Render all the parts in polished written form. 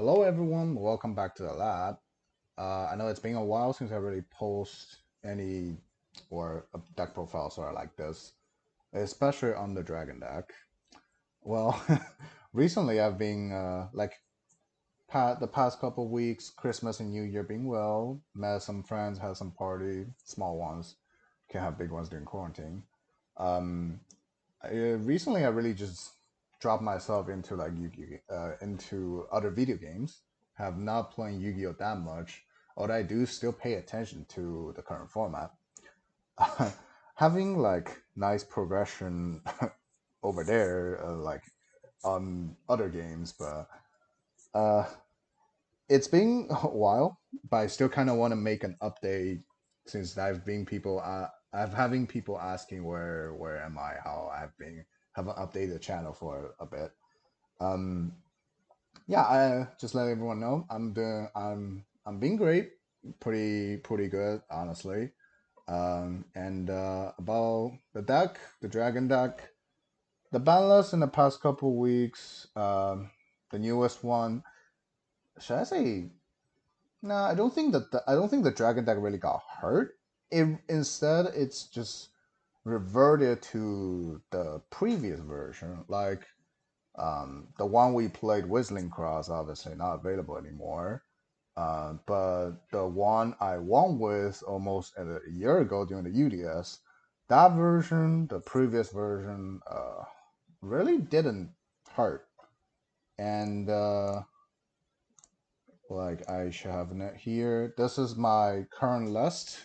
Hello, everyone. Welcome back to the lab. I know it's been a while since I really post any or a deck profile sort of like this, especially on the Dragon deck. Well, recently I've been the past couple weeks, Christmas and New Year being well, met some friends, had some party, small ones, can't have big ones during quarantine. Um, Recently I really just dropped myself into like into other video games. Have not playing Yu-Gi-Oh that much, although I do still pay attention to the current format. Having like nice progression over there, like on other games, but uh, it's been a while. But I still kind of want to make an update since I've having people asking where am I, how I've been haven't updated the channel for a bit. Um, yeah, I just let everyone know I'm being great, pretty good, honestly. And About the deck, the dragon deck, the ban list in the past couple weeks, the newest one. Should I say? No, I don't think the dragon deck really got hurt. Instead, it's just reverted to the previous version, like the one we played, Whistling Cross, obviously not available anymore. But the one I won with almost a year ago during the UDS, that version, the previous version, really didn't hurt. And like I should have it here. This is my current list.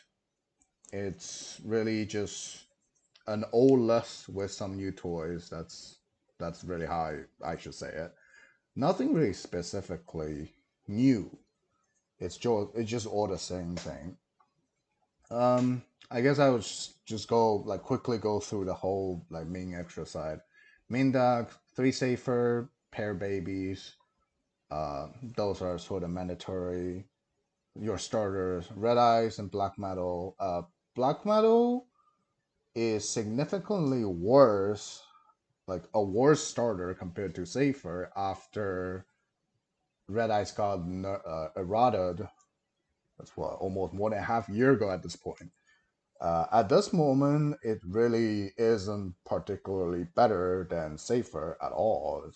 It's really just an old list with some new toys. That's really how I should say it. Nothing really specifically new. It's just all the same thing. I guess I would just go like quickly go through the whole like main extra side. Main deck, three safer, pair babies. Those are sort of mandatory. Your starters, red eyes and black metal. Black metal is significantly worse, like a worse starter compared to safer after red eyes got errated. That's what almost more than a half year ago at this point. At this moment, it really isn't particularly better than safer at all.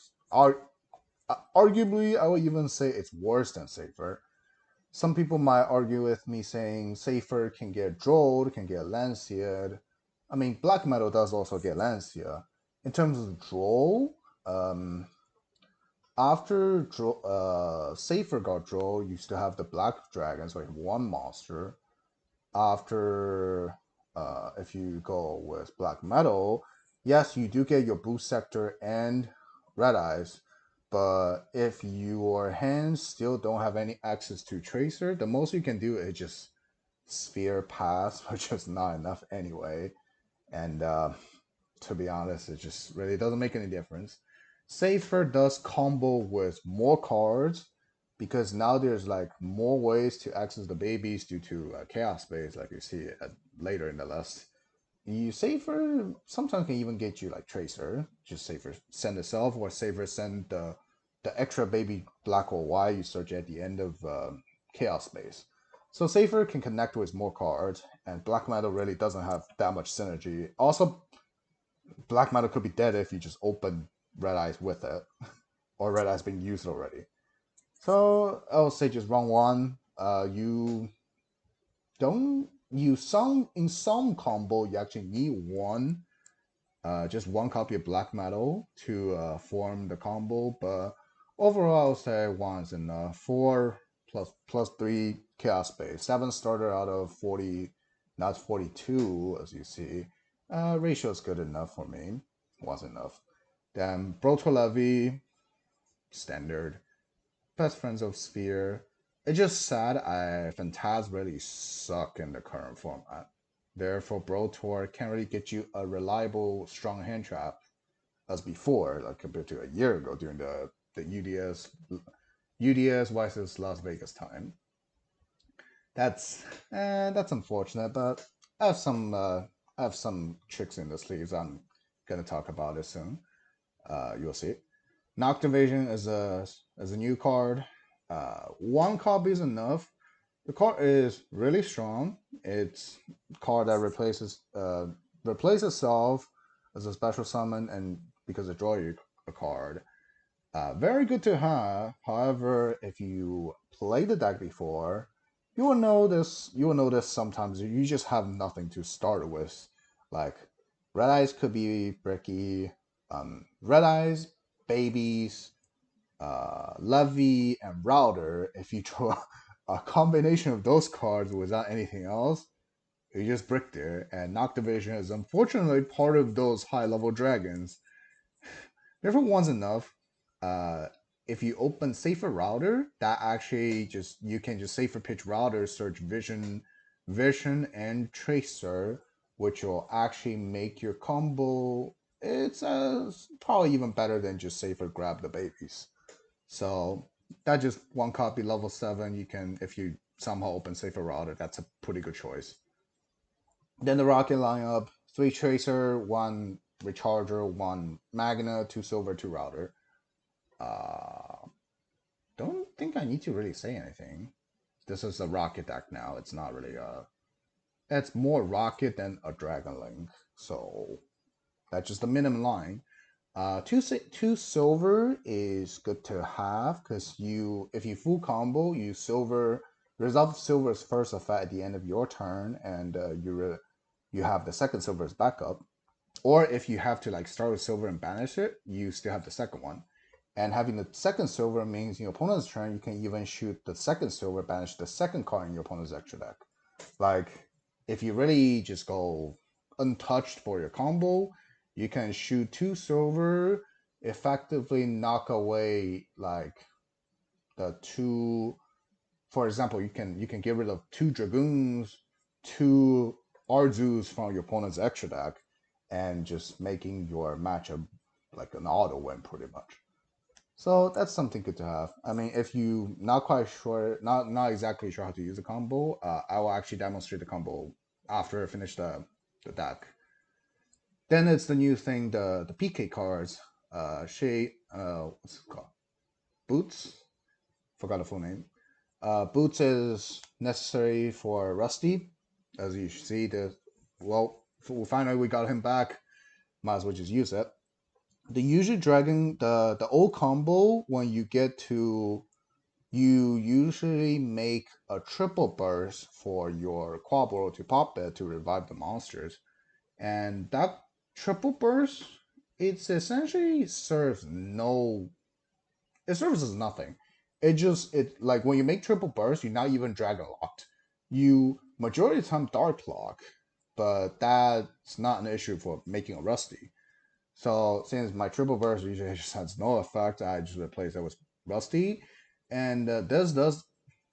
Arguably, I would even say it's worse than safer. Some people might argue with me saying safer can get drolled, can get lanciaed. I mean, black metal does also get lancia. In terms of droll, um, after safer got droll, you still have the black dragon, so you have one monster. After if you go with black metal, yes, you do get your boost sector and red eyes, but if your hands still don't have any access to tracer, the most you can do is just sphere pass, which is not enough anyway. And to be honest, it just really doesn't make any difference. Safer does combo with more cards because now there's like more ways to access the babies due to chaos space, like you see later in the list. You safer sometimes can even get you like tracer, just safer send itself, or safer send the extra baby black or white you search at the end of chaos space. So safer can connect with more cards, and black metal really doesn't have that much synergy. Also, black metal could be dead if you just open red eyes with it, or red eyes being used already. So I would say just run one. You don't you some in some combo you actually need one, just one copy of black metal to form the combo. But overall, I would say one is enough. Four plus three chaos space, seven starter out of 40, not 42 as you see. Ratio is good enough for me. Was enough. Then Broto Levy, standard. Best friends of Sphere. It's just sad Phantaz really suck in the current format. Therefore, Bro Tour can't really get you a reliable, strong hand trap as before, like compared to a year ago during the UDS versus Las Vegas time. That's unfortunate, but I have some I have some tricks in the sleeves. I'm gonna talk about it soon. You'll see. Noctivasion is a new card. One copy is enough. The card is really strong. It's a card that replaces itself as a special summon, and because it draw you a card. Very good to have. However, if you play the deck before, you will notice sometimes you just have nothing to start with. Like red eyes could be bricky. Red eyes, babies, Levy, and Router. If you draw a combination of those cards without anything else, you just brick there. And Noctivision is unfortunately part of those high level dragons. Different one's enough. Uh, if you open Safer Router, that actually just you can just Safer Pitch Router, search Vision, and Tracer, which will actually make your combo. It's probably even better than just Safer Grab the Babies. So that just one copy level 7. You can, if you somehow open Safer Router, that's a pretty good choice. Then the Rocket lineup: 3 Tracer, 1 Recharger, 1 Magna, 2 Silver, 2 Router. Don't think I need to really say anything. This is a Rocket deck now. It's not really it's more Rocket than a Dragon Link. So that's just the minimum line. Two silver is good to have because if you full combo, you silver resolve silver's first effect at the end of your turn, and you have the second silver's backup. Or if you have to like start with silver and banish it, you still have the second one. And having the second silver means in your opponent's turn, you can even shoot the second silver, banish the second card in your opponent's extra deck. Like, if you really just go untouched for your combo, you can shoot 2 silver, effectively knock away like the 2. For example, you can get rid of 2 dragoons, 2 Arzus from your opponent's extra deck, and just making your matchup like an auto win pretty much. So that's something good to have. I mean, if you not quite sure, not exactly sure how to use a combo, I will actually demonstrate the combo after I finish the deck. Then it's the new thing, the PK cards. What's it called? Boots. Forgot the full name. Boots is necessary for Rusty, as you see. Finally we got him back. Might as well just use it. The usual dragon, the old combo, when you get to, you usually make a triple burst for your Quabble to pop it to revive the monsters, and that triple burst, it's essentially serves no, it serves as nothing. It like when you make triple burst, you're not even dragon locked. You majority of the time dark lock, but that's not an issue for making a Rusty. So since my triple burst usually just has no effect, I just replace it with Rusty. And this does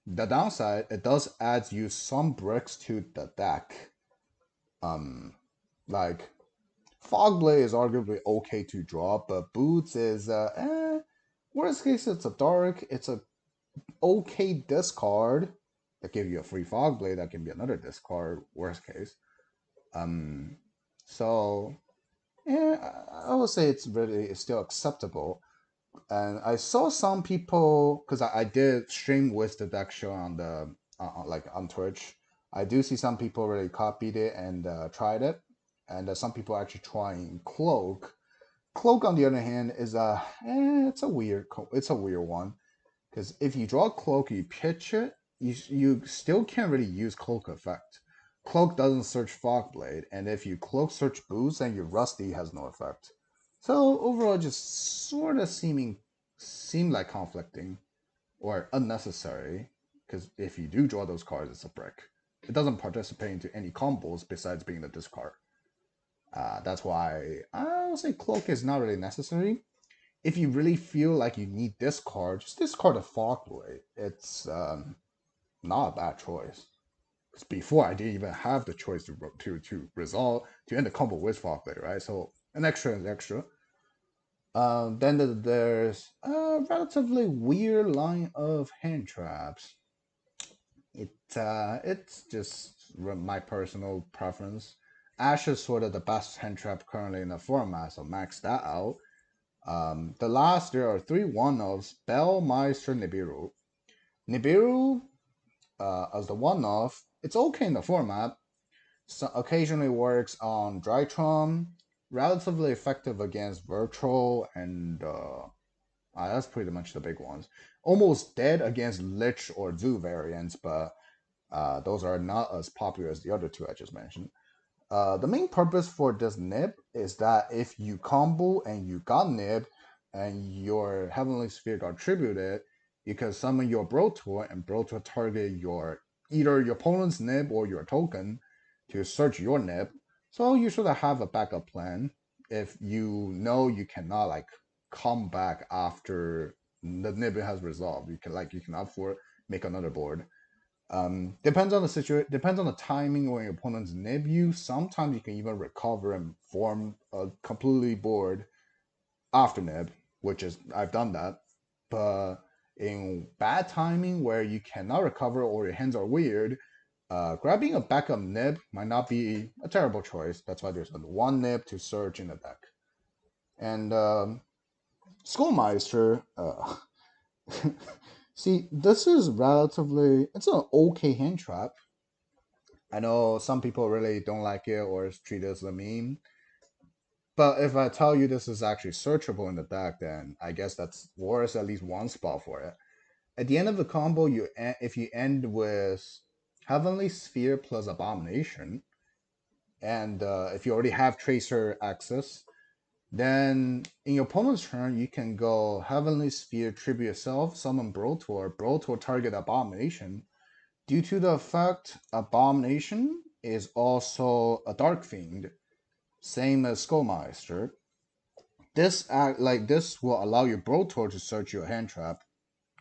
the downside. It does add you some bricks to the deck. Like Fogblade is arguably okay to draw, but Boots is worst case it's a dark. It's a okay discard that give you a free Fogblade. That can be another discard. Worst case. Um, so yeah, I would say it's still acceptable. And I saw some people because I did stream with the deck show on the like on Twitch. I do see some people really copied it and tried it, and some people actually trying Cloak. Cloak, on the other hand, is it's a weird one because if you draw Cloak, you pitch it, you still can't really use Cloak effect. Cloak doesn't search Fogblade, and if you Cloak search Boots, then your Rusty has no effect. So overall, just sort of seem like conflicting or unnecessary. Because if you do draw those cards, it's a brick. It doesn't participate into any combos besides being the discard. That's why I would say Cloak is not really necessary. If you really feel like you need this card, just discard a Fogblade. It's not a bad choice. Because before I didn't even have the choice to resolve to end the combo with Fogblade, right? So an extra is extra. Then there's a relatively weird line of hand traps. It's just my personal preference. Ash is sort of the best hand trap currently in the format, so max that out. The last there are 3 one-offs: Bell, Meister, Nibiru. Nibiru, as the one-off, it's okay in the format. So occasionally works on Drytron, relatively effective against Virtual, and that's pretty much the big ones. Almost dead against Lich or Zoo variants, but those are not as popular as the other two I just mentioned. The main purpose for this nib is that if you combo and you got nib and your Heavenly Sphere got tributed, you can summon your Brotor and Brotor target your either your opponent's nib or your token to search your nib. So you should have a backup plan if you know you cannot like come back after the nib has resolved. You can opt for make another board. Depends on the situation. Depends on the timing when your opponent's nib you. Sometimes you can even recover and form a completely board after nib, which is I've done that. But in bad timing where you cannot recover or your hands are weird, grabbing a backup nib might not be a terrible choice. That's why there's one nib to search in the deck. And Schoolmeister, see, this is relatively it's an okay hand trap. I know some people really don't like it or treat it as a meme. But if I tell you this is actually searchable in the deck, then I guess that's worth at least one spot for it. At the end of the combo, if you end with Heavenly Sphere plus Abomination, and if you already have Tracer access, then in your opponent's turn, you can go Heavenly Sphere, tribute yourself, summon Brotor, Brotor target Abomination. Due to the fact Abomination is also a Dark Fiend, same as Skullmeister. This will allow your Brotor to search your hand trap,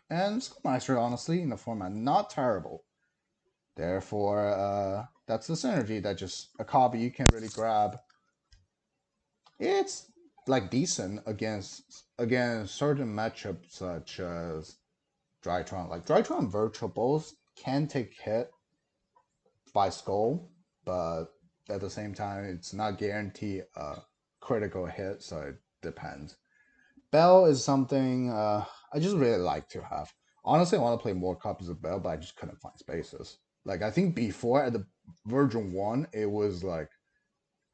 and Skullmeister, honestly, in the format, not terrible. Therefore, that's the synergy that just a copy you can really grab. It's like decent against certain matchups such as Drytron. Like Drytron Virtual both can take hit by Skull, but at the same time, it's not guaranteed a critical hit, so it depends. Bell is something I just really like to have. Honestly, I want to play more copies of Bell, but I just couldn't find spaces. Like I think before at the version 1, it was like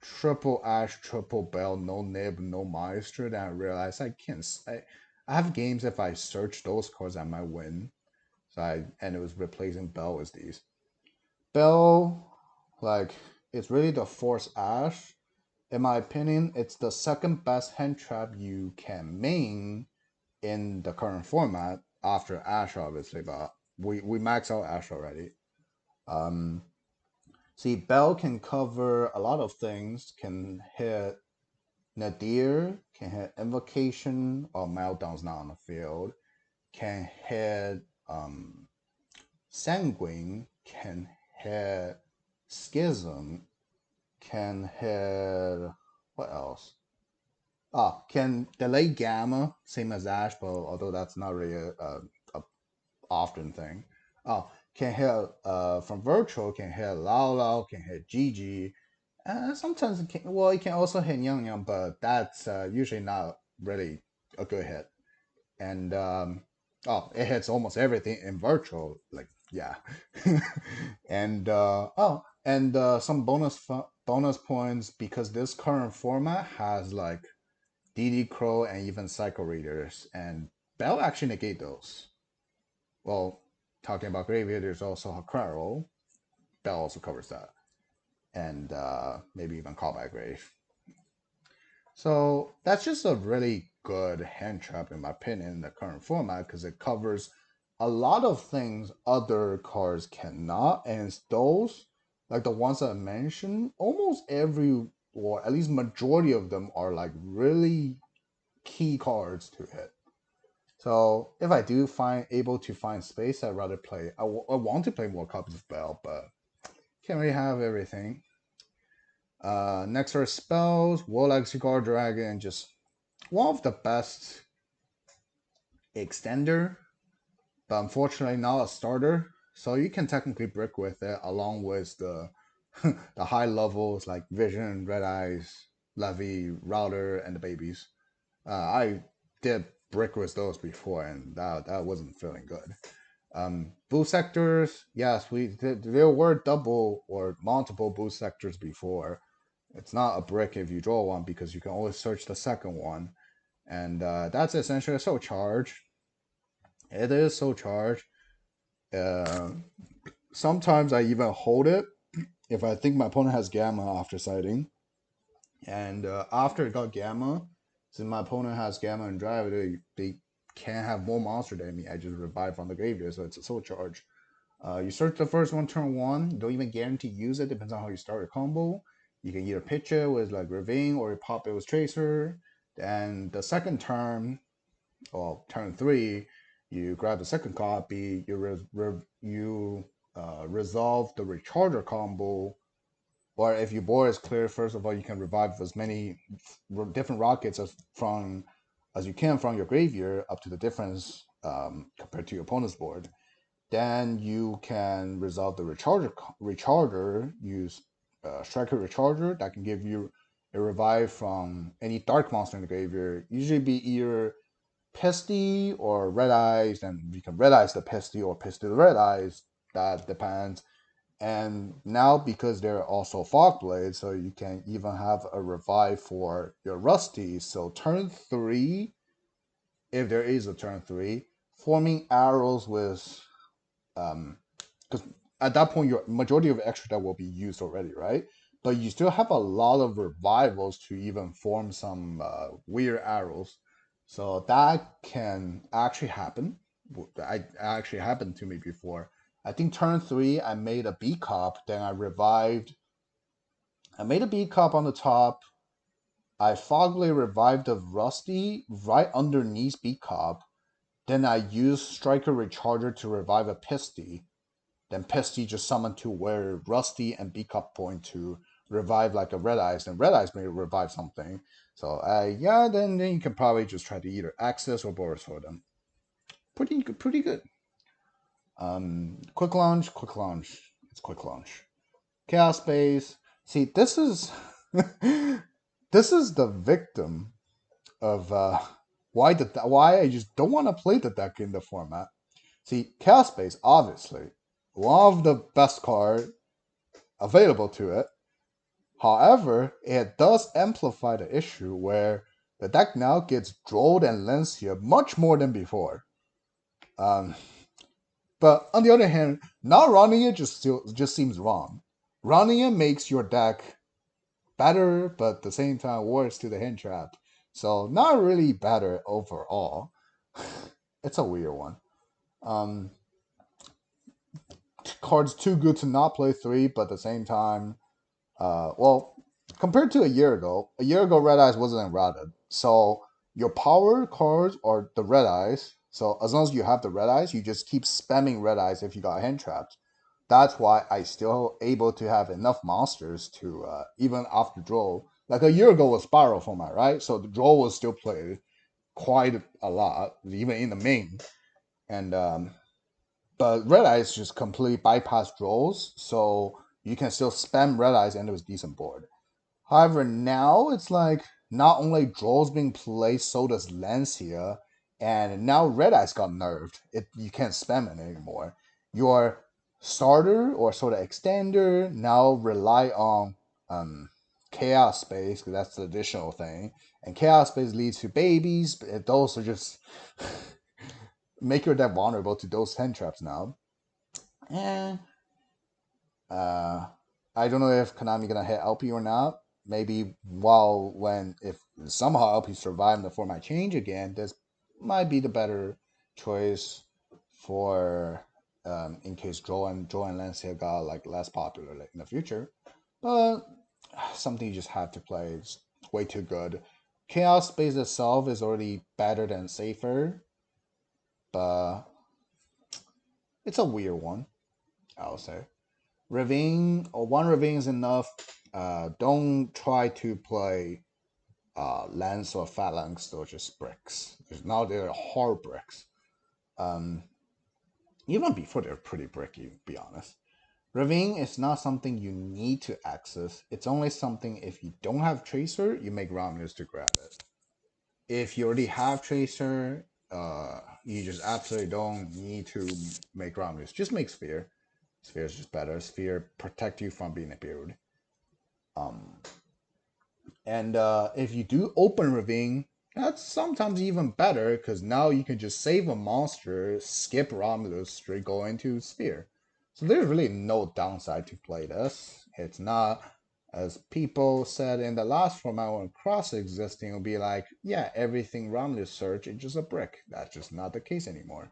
triple Ash, triple Bell, no Nib, no Maestro. Then I realized I can't. I have games if I search those cards, I might win. And it was replacing Bell with these. Bell, like it's really the Force Ash. In my opinion, it's the second best hand trap you can main in the current format after Ash, obviously, but we max out Ash already. Um, see, Bell can cover a lot of things. Can hit Nadir, can hit Invocation or Meltdown's not on the field. Can hit Sanguine. Can hit Schism. Can hit what else? Can delay Gamma, same as Ash, but although that's not really a often thing. Oh, can hit from virtual, can hit Lao Lao, can hit Gigi. Sometimes it can, well, it can also hit Yang Yang, but that's usually not really a good hit. And it hits almost everything in virtual. Like yeah, and some bonus points because this current format has like DD Crow and even Psycho Readers, and Bell actually negate those. Well, talking about Graveyard, there's also Hakraro. Bell also covers that. And maybe even Callback Grave. So that's just a really good hand trap, in my opinion, in the current format because it covers a lot of things other cards cannot. And it's those, like the ones that I mentioned, almost every, or at least majority of them are like really key cards to hit. So if I do find able to find space, I'd rather play. I want to play more copies of Bell, but can't really have everything. Next are spells. Warlock Cigar Dragon, just one of the best extender, but unfortunately not a starter. So you can technically brick with it along with the the high levels like Vision, Red Eyes, Levy, Router, and the babies. I did brick with those before, and that wasn't feeling good. Boost sectors, yes, there were double or multiple boost sectors before. It's not a brick if you draw one because you can always search the second one, and that's essentially a soul charge. It is soul charge. Uh, Sometimes I even hold it if I think my opponent has gamma after sighting, and after it got gamma, since my opponent has gamma and drive, they can't have more monster than me. I just revive from the graveyard, so it's a soul charge. You search the first one turn one. Don't even guarantee use it. Depends on how you start your combo. You can either pitch it with like Ravine or you pop it with Tracer. Then the second turn, or turn three, you grab the second copy. You resolve the Recharger combo. Or if your board is clear, first of all, you can revive as many different rockets as you can from your graveyard up to the difference compared to your opponent's board. Then you can resolve the recharger, use Striker Recharger that can give you a revive from any dark monster in the graveyard. Usually be either Pesty or Red Eyes, and you can Red Eyes the Pesty or Pesty the Red Eyes. That depends. And now because they're also Fog Blades, so you can even have a revive for your Rusty. So turn three, if there is a turn three, forming arrows with because at that point your majority of extra that will be used already, right? But you still have a lot of revivals to even form some weird arrows, so that can actually happen. I actually happened to me before. I think turn three I made a B cop, then I revived. I made a B cop on the top. I fogly revived the Rusty right underneath B cop. Then I used Striker Recharger to revive a Pisty. Then Pesty just summoned to where Rusty and Beacup point to revive like a Red Eyes, and Red Eyes may revive something. So yeah, then you can probably just try to either access or Boris for them. Pretty good, pretty good. Quick launch. It's quick launch. Chaos Space. See, this is this is the victim of why I just don't want to play the deck in the format. See, Chaos Space, obviously, one of the best card available to it. However, it does amplify the issue where the deck now gets Drolled and Lancia much more than before. But on the other hand, not running it just seems wrong. Running it makes your deck better, but at the same time worse to the hand trap. So not really better overall. It's a weird one. Um, Card's too good to not play three, but at the same time, well, compared to a year ago Red Eyes wasn't routed. So your power cards are the Red Eyes. So as long as you have the Red Eyes, you just keep spamming Red Eyes if you got hand trapped. That's why I still able to have enough monsters to even after draw. Like a year ago was Spiral format, right? So the draw was still played quite a lot, even in the main. And but Red Eyes just completely bypass draws, so you can still spam Red Eyes and it was decent board. However, now it's like not only draws being played, so does Lancia, and now Red Eyes got nerfed. You can't spam it anymore. Your starter or sort of extender now rely on Chaos Space, because that's the additional thing. And Chaos Space leads to babies, but those are just make your deck vulnerable to those 10 traps now. And uh, I don't know if Konami gonna hit LP or not. Maybe if somehow LP survive and the format change again, this might be the better choice for in case Joe and Lancia got like less popular in the future. But something you just have to play. It's way too good. Chaos Space itself is already better than Safer, but it's a weird one, I'll say. Ravine or one Ravine is enough. Don't try to play Lance or Phalanx, those are just bricks. Because now they're hard bricks. Um, Even before they're pretty bricky, to be honest. Ravine is not something you need to access. It's only something if you don't have Tracer, you make Ramnus to grab it. If you already have Tracer, you just absolutely don't need to make Romulus. Just make Sphere. Sphere is just better. Sphere protect you from being abused. Um, and if you do open Ravine, that's sometimes even better because now you can just save a monster, skip Romulus, straight go into Sphere. So there's really no downside to play this. It's not, as people said in the last format when Cross existing, it'll be like, yeah, everything Romulus search is just a brick. That's just not the case anymore.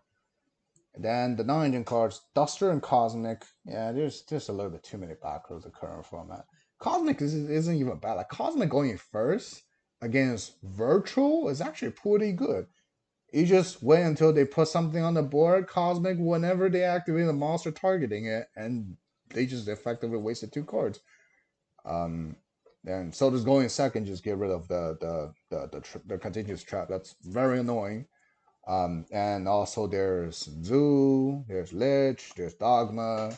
And then the non-engine cards, Duster and Cosmic. Yeah, there's just a little bit too many backrows in the current format. Cosmic isn't even bad. Like Cosmic going first against Virtual is actually pretty good. You just wait until they put something on the board, Cosmic, whenever they activate the monster targeting it, and they just effectively wasted 2 cards. And so does going second just get rid of the continuous trap. That's very annoying. And also there's Zoo, there's Lich, there's Dogma.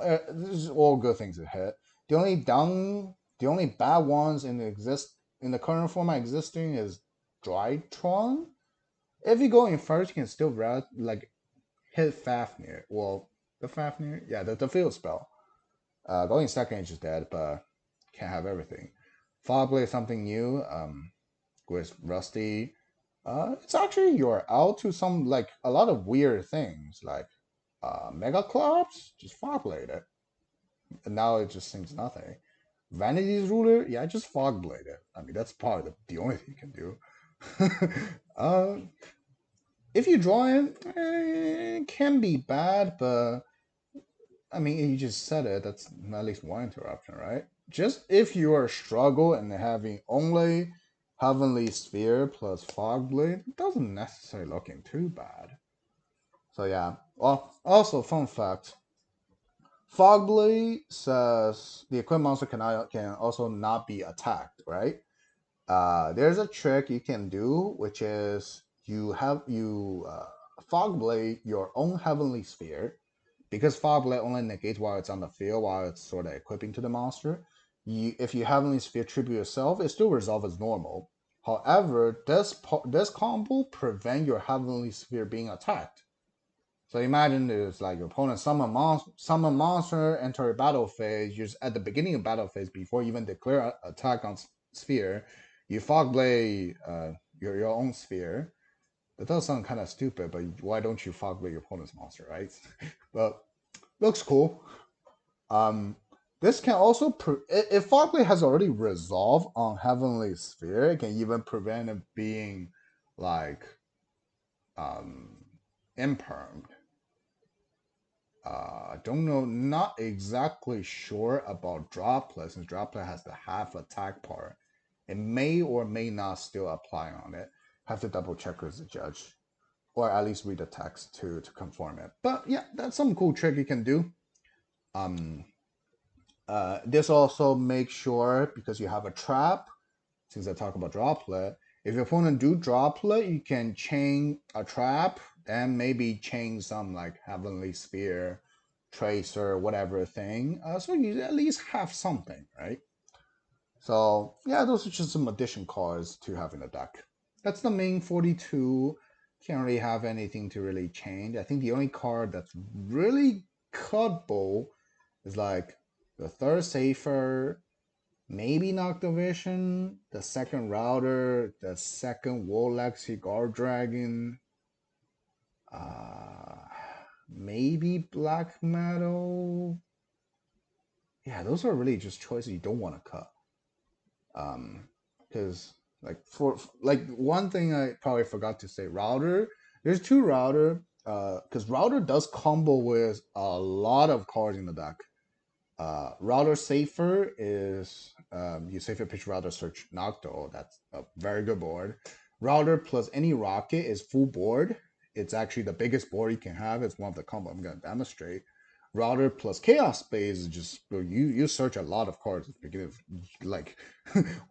This is all good things to hit. The only bad ones in the current format existing is Drytron. If you go in first, you can still like hit Fafnir. Well, the Fafnir, yeah, the field spell. Going second is just dead, but can't have everything. Fogblade is something new. With Rusty, it's actually you're out to some like a lot of weird things like Mega Clubs, just Fogblade it. And now it just seems nothing. Vanity's Ruler, yeah, just Fogblade it. I mean, that's probably the only thing you can do. uh, if you draw in, it can be bad, but I mean, you just said it. That's at least one interruption, right? Just if you are struggle and having only Heavenly Sphere plus Fogblade, it doesn't necessarily looking too bad. So yeah. Well, also fun fact: Fogblade says the equipped monster can also not be attacked, right? There's a trick you can do, which is you Fogblade your own Heavenly Sphere because Fogblade only negates while it's on the field, while it's sort of equipping to the monster. If you Heavenly Sphere tribute yourself, it still resolves as normal. However, this combo prevent your Heavenly Sphere being attacked. So imagine there's like your opponent summon monster, enter a battle phase. Just at the beginning of battle phase, before you even declare attack on sphere, you Fogblade your own sphere. That does sound kind of stupid, but why don't you Fogblade your opponent's monster, right? But looks cool. This can also if Fogblade has already resolved on Heavenly Sphere, it can even prevent it being like impermed. I don't know, not exactly sure about Droplet since Droplet has the half attack part. It may or may not still apply on it. Have to double check with the judge, or at least read the text to confirm it. But yeah, that's some cool trick you can do. This also makes sure because you have a trap. Since I talk about Droplet, if your opponent do Droplet, you can chain a trap and maybe chain some like Heavenly Sphere, Tracer, whatever thing. So you at least have something, right? So yeah, those are just some addition cards to have in the deck. That's the main 42. Can't really have anything to really change. I think the only card that's really cuttable is like the third Safer, maybe Noctovision, the second Router, the second Wolexi Guard Dragon, maybe Black Metal. Yeah, those are really just choices you don't want to cut. Because like one thing I probably forgot to say, Router. There's 2 Router. Because Router does combo with a lot of cards in the deck. Router Safer is you Safer pitch Router search Nocto. That's a very good board. Router plus any rocket is full board. It's actually the biggest board you can have. It's one of the combo I'm going to demonstrate. Router plus Chaos Space is just you search a lot of cards at the beginning of, like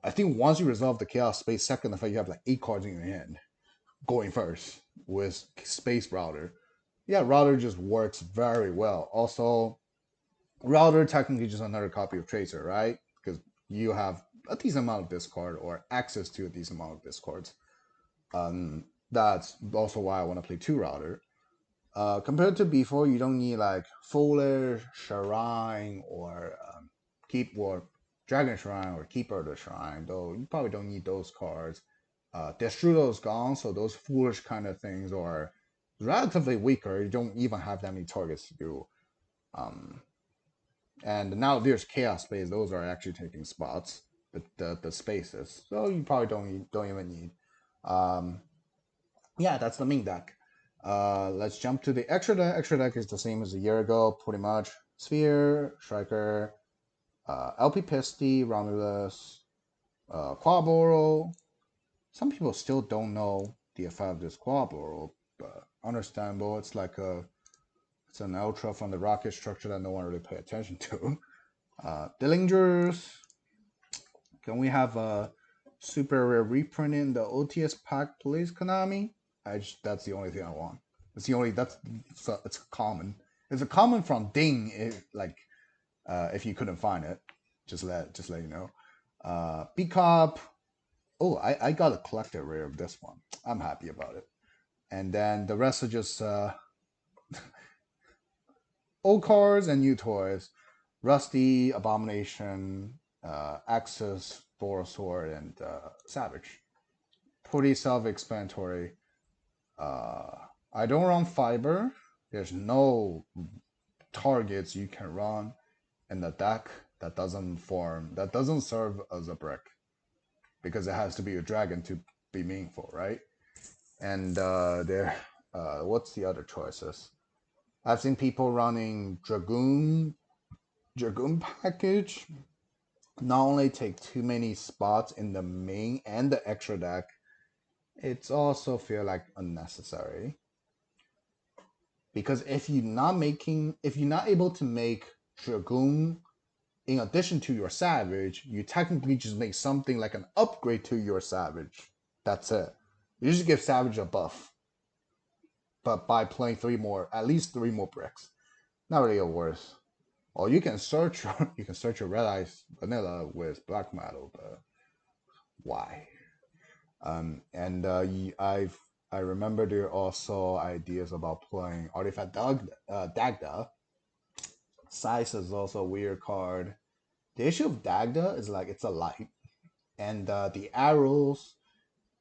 I think once you resolve the Chaos Space second effect, you have like 8 cards in your hand going first with Space Router. Yeah, Router just works very well. Also, Router technically just another copy of Tracer, right? Because you have a decent amount of discard or access to a decent amount of discards. That's also why I want to play two router. Compared to before, you don't need like Fuller, Shrine, or Keep or Dragon Shrine or Keeper of the Shrine. Though you probably don't need those cards. Destrudo is gone, so those foolish kind of things are relatively weaker. You don't even have that many targets to do. Um, and now there's Chaos Space; those are actually taking spots, the spaces. So you probably don't even need. Um, yeah, that's the main deck. Let's jump to the extra deck. Extra deck is the same as a year ago, pretty much. Sphere, Striker, LP Pisty, Romulus, Quaboro. Some people still don't know the effect of this Quaboro, but understandable. It's an ultra from the rocket structure that no one really pay attention to. Dillingers. Can we have a super rare reprint in the OTS pack, please, Konami? That's the only thing I want. It's the only it's common. It's a common from Ding. If you couldn't find it, just let you know. Bcop. Oh, I got a collector rare of this one. I'm happy about it. And then the rest are just old cards and new toys. Rusty, Abomination, Axis, Borosaur, and Savage. Pretty self-explanatory. I don't run fiber. There's no targets you can run in the deck that doesn't serve as a brick because it has to be a dragon to be meaningful, right? And what's the other choices? I've seen people running Dragoon package. Not only take too many spots in the main and the extra deck, it's also feel like unnecessary. Because if you're not able to make Dragoon in addition to your Savage, you technically just make something like an upgrade to your Savage. That's it. You just give Savage a buff, but by playing at least three more bricks. Not really a worse. Or you can search your Red Eyes Vanilla with Black Metal, but why? And I remember there are also ideas about playing Artifact Dagda. Size is also a weird card. The issue of Dagda is like it's a light, and the arrows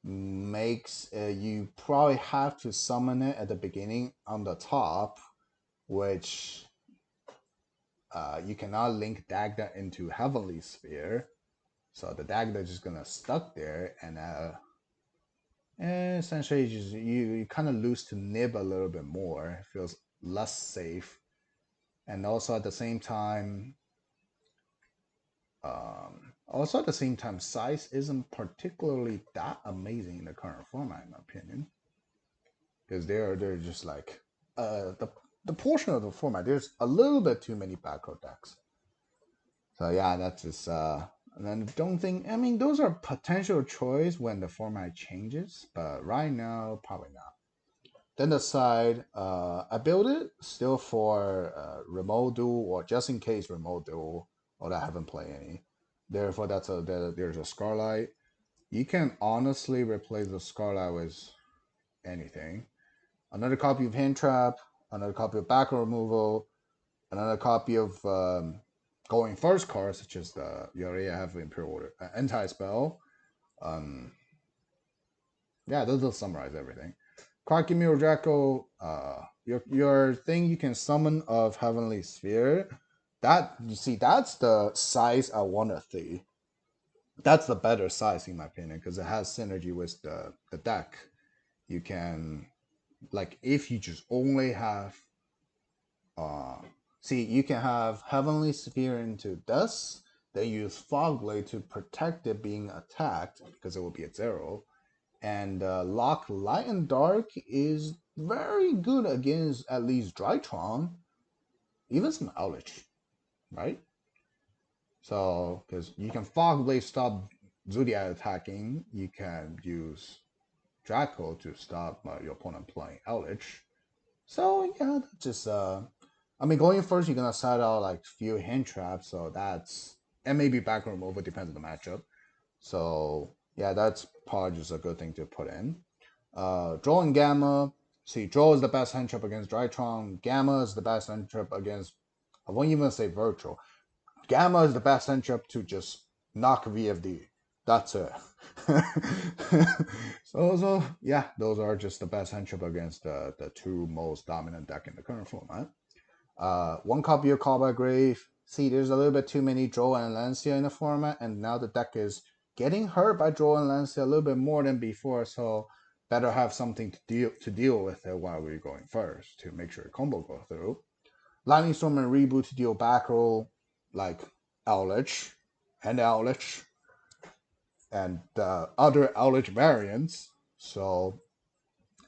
makes you probably have to summon it at the beginning on the top, which you cannot link Dagda into Heavenly Sphere. So the Dagda is just gonna stuck there, and essentially you kind of lose to Nib a little bit more. It feels less safe, and also at the same time, size isn't particularly that amazing in the current format, in my opinion, because they're just like the portion of the format. There's a little bit too many backrow decks. So yeah, that's just and then don't think. I mean, those are potential choice when the format changes, but right now probably not. Then the side, I built it still for remote duel or just in case remote duel, or I haven't played any. Therefore, there's a Scarlight. You can honestly replace the Scarlight with anything. Another copy of Hand Trap, another copy of Backer Removal, another copy of going first cards, such as you already have Imperial Order, Anti Spell. Um, yeah, those will summarize everything. Quacky Mirror Draco, your thing you can summon of Heavenly Sphere. That you see, that's the size I want to see. That's the better size in my opinion because it has synergy with the deck. You can like if you just only have see you can have Heavenly Sphere into Dust, then use Fog Blade to protect it being attacked because it will be at 0. And Lock Light and Dark is very good against at least Drytron, even some Owlich, right? So, because you can Fog Blade stop Zodiac attacking, you can use Draco to stop your opponent playing Owlich. So, yeah, that's just, I mean, going first, you're going to set out like few hand traps, so that's, and maybe back removal, depends on the matchup. So, yeah, that's probably just a good thing to put in. Draw Gamma. See, Draw is the best hand trap against Drytron. Gamma is the best hand trap against. I won't even say Virtual. Gamma is the best hand trap to just knock VFD. That's it. so yeah, those are just the best hand trap against the two most dominant deck in the current format. One copy of Callback Grave. See, there's a little bit too many Droll and Lancia in the format, and now the deck is getting hurt by Droll and Lancia a little bit more than before, so better have something to deal with it while we're going first to make sure combo go through. Lightning Storm and Reboot to deal back roll like Owlitch and Owlitch and other Owlitch variants. So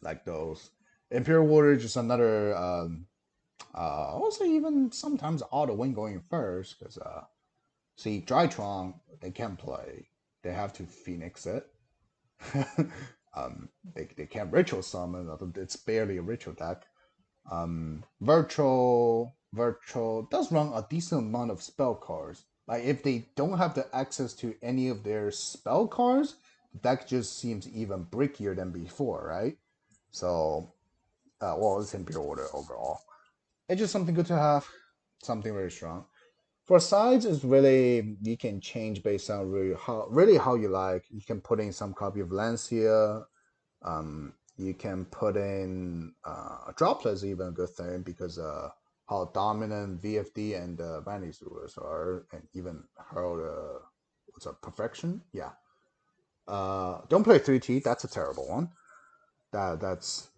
like those. Imperial Warrior just another I would say even sometimes auto win going first because see Drytron they can play. They have to Phoenix it. They can't ritual summon. It's barely a ritual deck. Virtual does run a decent amount of spell cards. Like if they don't have the access to any of their spell cards, the deck just seems even brickier than before, right? So, well, it's Imperial Order overall. It's just something good to have, something very strong. For sides, it's really you can change based on really how you like. You can put in some copy of Lancia. You can put in Droplet is even a good thing because how dominant VFD and Vanity Rulers are, and even how what's a perfection? Yeah. Don't play 3T. That's a terrible one. That's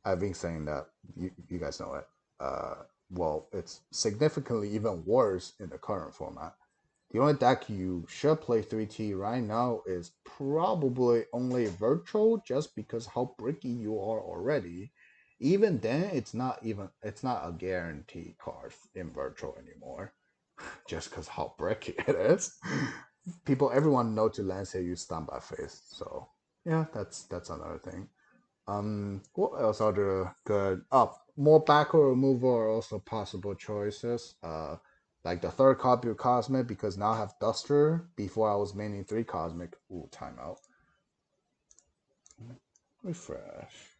I've been saying that you guys know it. Well, it's significantly even worse in the current format. The only deck you should play 3T right now is probably only Virtual, just because how bricky you are already. Even then, it's not a guaranteed card in Virtual anymore, just because how bricky it is. Everyone know to land say you stun by face, so yeah, that's another thing. What else are there good? More backward removal are also possible choices. Like the third copy of Cosmic because now I have Duster. Before I was maining three Cosmic. Ooh, timeout. Refresh.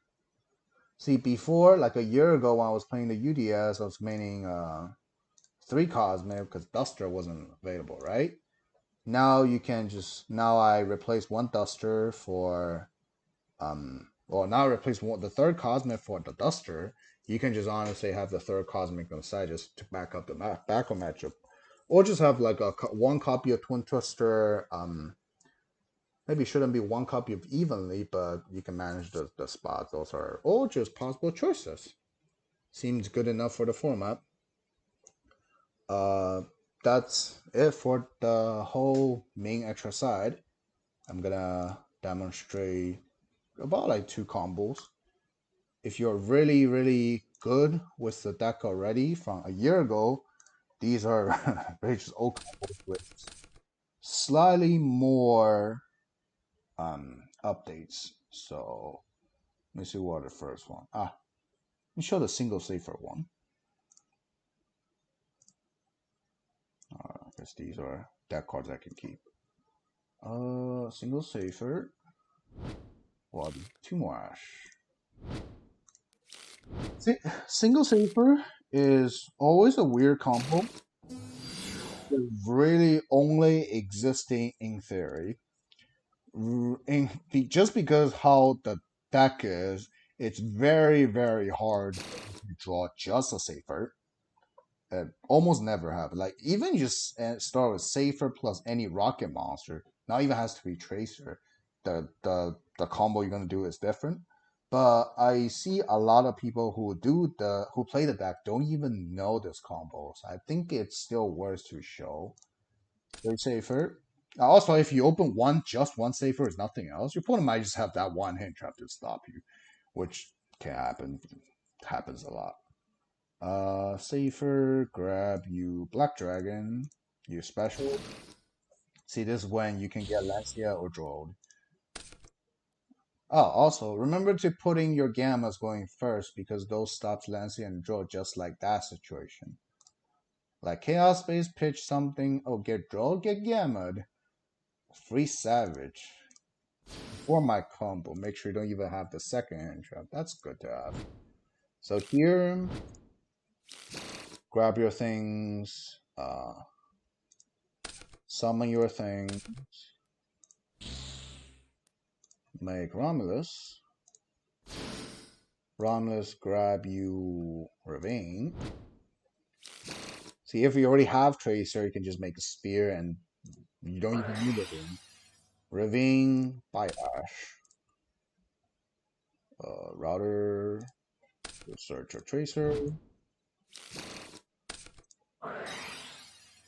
See, before like a year ago when I was playing the UDS, I was maining three Cosmic because Duster wasn't available, right? Now you can just now I replace one Duster for well, now replace the third Cosmic for the Duster. You can just honestly have the third Cosmic on the side just to back up the backup matchup, or just have like one copy of Twin Twister. Maybe shouldn't be one copy of Evenly, but you can manage the spots. Those are all just possible choices. Seems good enough for the format. Uh, that's it for the whole main extra side. I'm gonna demonstrate about like two combos. If you're really, really good with the deck already from a year ago, these are very just old combos with slightly more updates. So let me see what the first one. Let me show the single safer one. I guess these are deck cards I can keep. Single safer. Well, two more ash. See, single safer is always a weird combo. Really only existing in theory. Just because how the deck is, it's very, very hard to draw just a safer. It almost never happen. Like even just start with safer plus any rocket monster. Not even has to be tracer. The combo you're gonna do is different. But I see a lot of people who play the deck don't even know this combo. So I think it's still worth to show. Very safer. Also, if you open just one safer is nothing else, your opponent might just have that one hand trap to stop you, which can happen. Happens a lot. Safer, grab you Black Dragon, you special. See, this is when you can get Lancia or Droll. Oh, also, remember to put in your Gammas going first because those stops Lancia and Droll just like that situation. Like Chaos Space, pitch something, oh, get Droll, get Gammad. Free Savage. For my combo, make sure you don't even have the second hand trap. That's good to have. So here, grab your things, summon your things, make Romulus. Romulus grab you Ravine. See, if you already have Tracer, you can just make a spear and you don't even need Ravine. Ravine by Ash. Router, search or Tracer.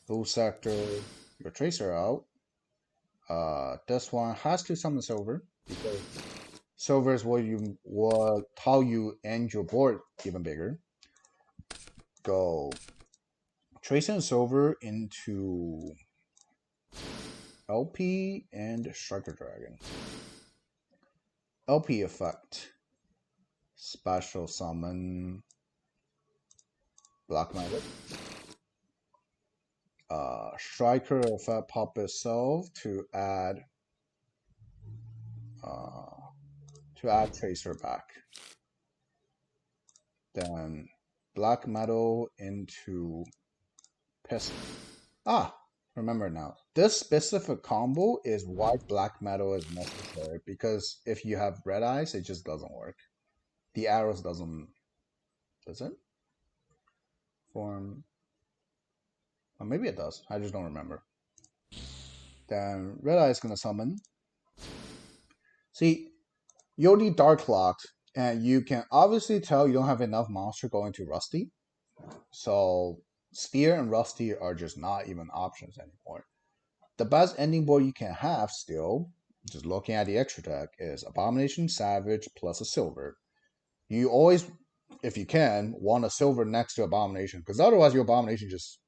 Full sector, your Tracer out. This one has to summon Silver because Silver is how you end your board even bigger. Go Tracer and Silver into LP and Striker Dragon. LP effect. Special summon Black Magic. Striker effect pop itself to add Tracer back. Then Black Metal into Pistol. Remember now. This specific combo is why Black Metal is necessary, because if you have Red Eyes, it just doesn't work. The arrows doesn't... Does it? Form... Or maybe it does. I just don't remember. Then Red Eye is going to summon. See, you already Dark Locked, and you can obviously tell you don't have enough monster going to Rusty. So Spear and Rusty are just not even options anymore. The best ending board you can have still, just looking at the extra deck, is Abomination Savage plus a Silver. You always, if you can, want a Silver next to Abomination, because otherwise your Abomination just,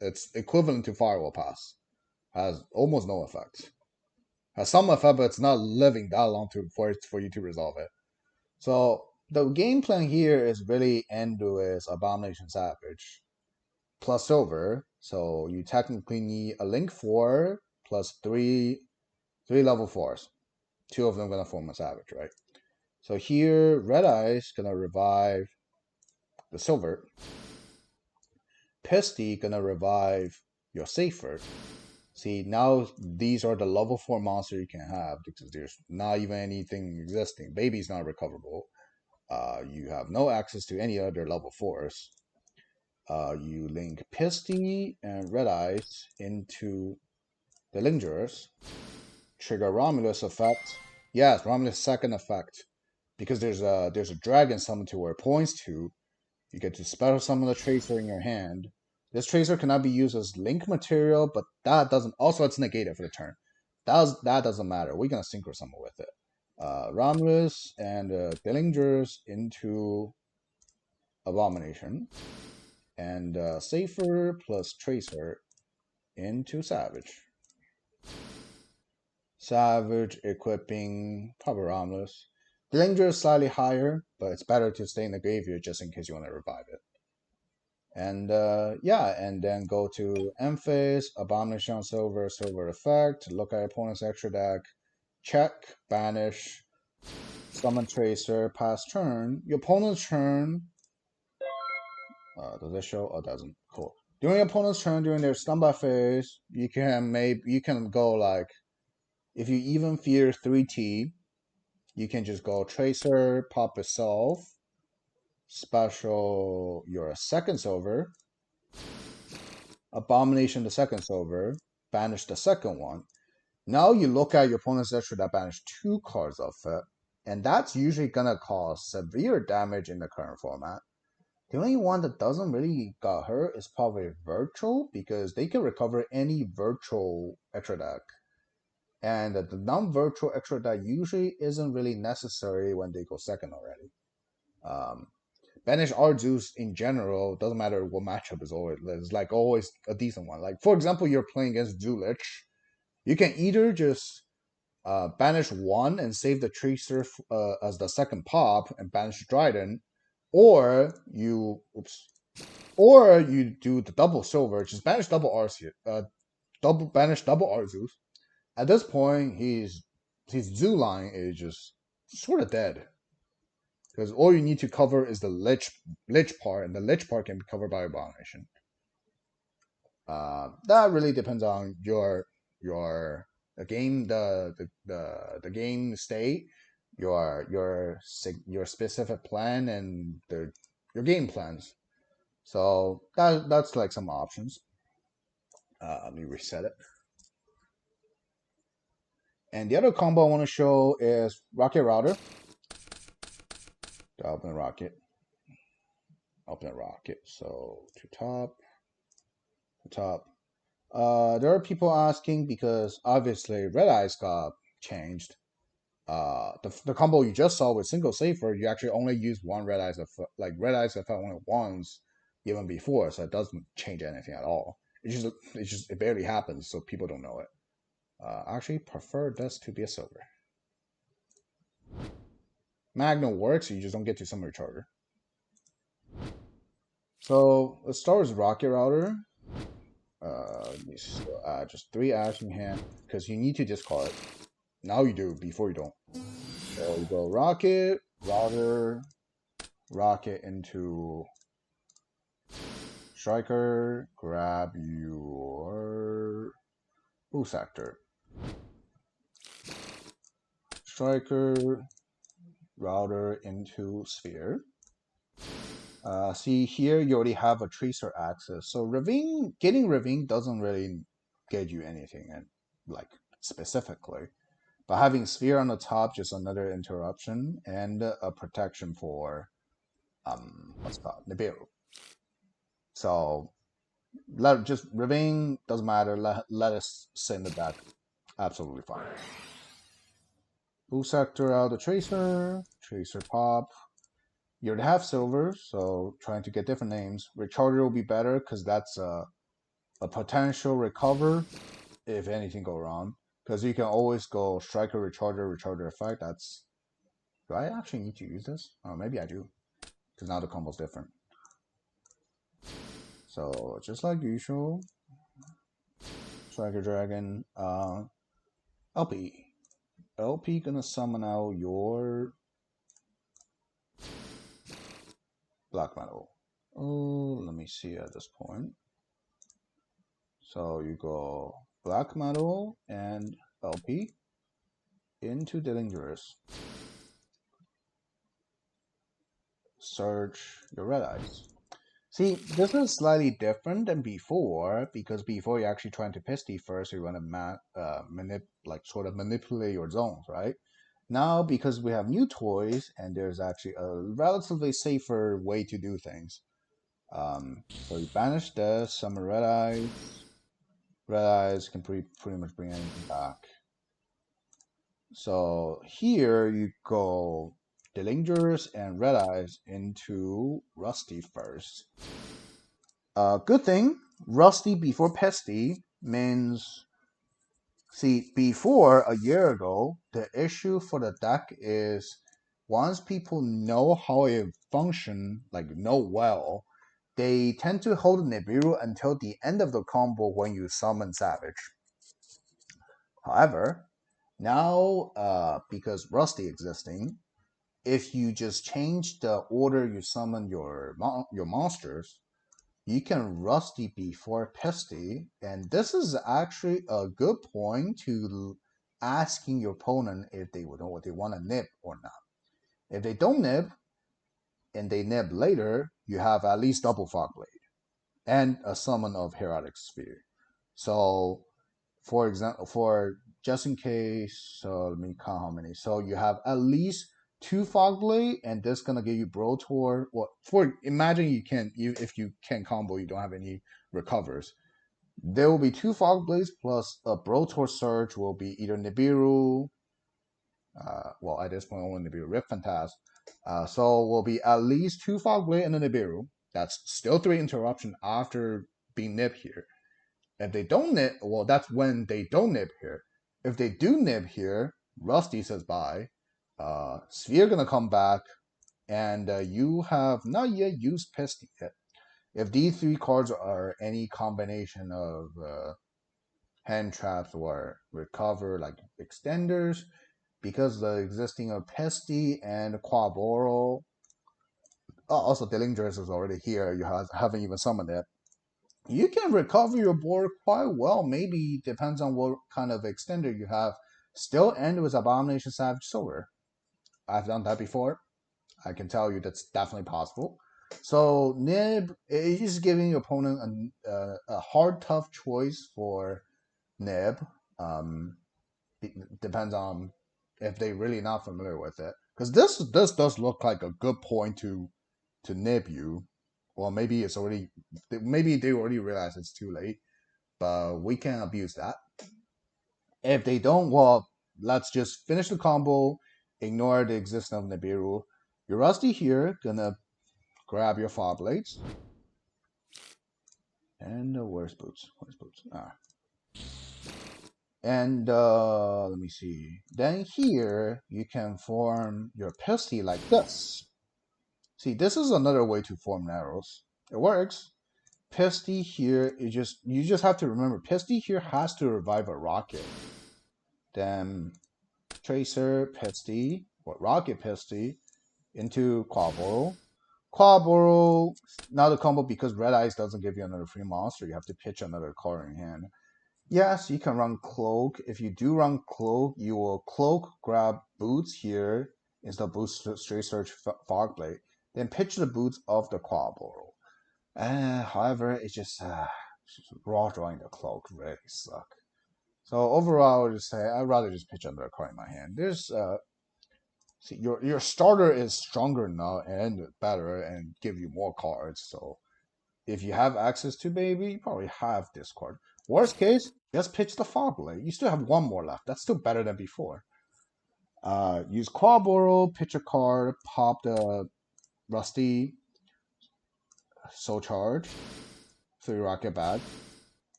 it's equivalent to Firewall Pass. Has almost no effect. Has some effect, but it's not living that long for you to resolve it. So the game plan here is really end with Abomination Savage plus Silver. So you technically need a Link 4 plus three level 4s. 2 of them gonna form a Savage, right? So here, Red Eye's gonna revive the Silver. Pisty gonna revive your Safer. See, now these are the level 4 monster you can have because there's not even anything existing. Baby's not recoverable. You have no access to any other level 4s. You link Pisty and Red Eyes into the Lingers. Trigger Romulus effect. Yes, Romulus second effect. Because there's a dragon summon to where it points to. You get to special summon the Tracer in your hand. This Tracer cannot be used as link material, but that doesn't. Also, it's negated for the turn. That doesn't matter. We're gonna synchro summon with it. Romulus and Billingers into Abomination, and Safer plus Tracer into Savage. Savage equipping probably Romulus. Dillinger is slightly higher, but it's better to stay in the graveyard just in case you want to revive it. And and then go to end phase, Abomination on Silver, Silver effect, look at your opponent's extra deck, check, banish, summon Tracer, pass turn. Your opponent's turn, does it show? Oh, it doesn't. Cool. During your opponent's turn, during their standby phase, you can go like, if you even fear 3T, you can just go Tracer, pop itself, special your second Silver, Abomination the second Silver, banish the second one. Now you look at your opponent's extra that banish 2 cards of it, and that's usually gonna cause severe damage in the current format. The only one that doesn't really got hurt is probably Virtual, because they can recover any Virtual extra deck. And the non-virtual extra deck usually isn't really necessary when they go second already. Banish Arceus in general, doesn't matter what matchup, is always a decent one. Like, for example, you're playing against Zulich, you can either just banish 1 and save the Tracer as the second pop and banish Dryden, or you do the double Silver, just banish double Arceus, banish double Arceus. At this point, he's his zoo line is just sort of dead because all you need to cover is the lich part, and the lich part can be covered by Abomination. That really depends on your the game the game state, your specific plan, and your game plans. So that's like some options. Let me reset it. And the other combo I want to show is Rocket Router. To open Rocket. Open Rocket. So to top. There are people asking because obviously Red Eyes got changed. The combo you just saw with single safer, you actually only use one Red Eyes like Red Eyes effect only once even before, so it doesn't change anything at all. It barely happens, so people don't know it. I actually prefer this to be a silver. Magno works, you just don't get to summon your charger. So let's start with Rocket Router. Just 3 action hand because you need to discard. Now you do, before you don't. So you go Rocket, Router, Rocket into Striker, grab your Boost Actor. Striker, Router into Sphere. See here, you already have a Tracer access. So getting Ravine doesn't really get you anything, and like specifically. But having Sphere on the top, just another interruption and a protection for what's it called, Nibiru. So just Ravine doesn't matter. Let us sit in the back. Absolutely fine. Blue Sector out the Tracer. Tracer pop. You're to have silver, so trying to get different names. Recharger will be better because that's a potential recover if anything go wrong. Because you can always go Striker, Recharger effect. That's. Do I actually need to use this? Oh, maybe I do. Because now the combo's different. So just like usual, Striker Dragon, LP. LP gonna summon out your Black Metal. Oh, let me see at this point. So you go Black Metal and LP into Dangerous. Search your Red Eyes. See, this is slightly different than before because before you're actually trying to Pisty first, you want to sort of manipulate your zones, right? Now, because we have new toys and there's actually a relatively safer way to do things. So you banish this, summon Red Eyes. Red Eyes can pretty much bring anything back. So here you go Delingers and Red Eyes into Rusty first. Good thing, Rusty before Pesty means. See, before a year ago, the issue for the deck is once people know how it functions, like know well, they tend to hold Nibiru until the end of the combo when you summon Savage. However, now, because Rusty existing, if you just change the order you summon your monsters, you can Rusty before Pesty, and this is actually a good point to asking your opponent if they want to nib or not. If they don't nib, and they nib later, you have at least double Fogblade and a summon of Herodic Sphere. So, for example, for just in case, so let me count how many. So you have at least 2 Fogblade, and this gonna give you Brotor. Well, imagine if you can combo, you don't have any recovers. There will be 2 Fogblades plus a Brotor Surge will be either Nibiru. Well, at this point, only Nibiru Rift Phantasm. So will be at least 2 Fogblade and a Nibiru. That's still 3 interruption after being nib here. If they don't nib, well, that's when they don't nib here. If they do nib here, Rusty says bye. Sphere gonna come back, and you have not yet used Pesty yet. If these 3 cards are any combination of hand traps or recover, like extenders, because the existing of Pesty and Quaboro. Oh, also Dillingers is already here. You haven't even summoned it. You can recover your board quite well. Maybe depends on what kind of extender you have. Still end with Abomination Savage Silver. I've done that before. I can tell you that's definitely possible. So Nib is giving your opponent a hard, tough choice for Nib. Depends on if they really not familiar with it. Because this does look like a good point to nib you. Well, maybe it's already, maybe they already realize it's too late, but we can abuse that. If they don't, well, let's just finish the combo, ignore the existence of Nibiru. You're Rusty here, gonna grab your Fog Blades. And where's Boots? Where's Boots? Ah. And let me see. Then here, you can form your Pesty like this. See, this is another way to form Narrows. It works. Pesty here, you just have to remember, Pesty here has to revive a Rocket. Then Tracer, Pesty, or Rocket Pesty, into Quaboro. Quaboro, now the combo, because Red Eyes doesn't give you another free monster, you have to pitch another card in hand. Yes, you can run Cloak. If you do run Cloak, you will Cloak, grab Boots here, instead of Boots Straight Search Fogblade, then pitch the Boots of the Quaboro. However, it's just raw drawing the Cloak really suck. So overall, I would just say I'd rather just pitch another card in my hand. There's see, your starter is stronger now and better and give you more cards. So if you have access to Baby, you probably have this card. Worst case, just pitch the Fogblade. You still have one more left. That's still better than before. Use Quaboro, pitch a card, pop the Rusty, Soul Charge, so your Rocket bad.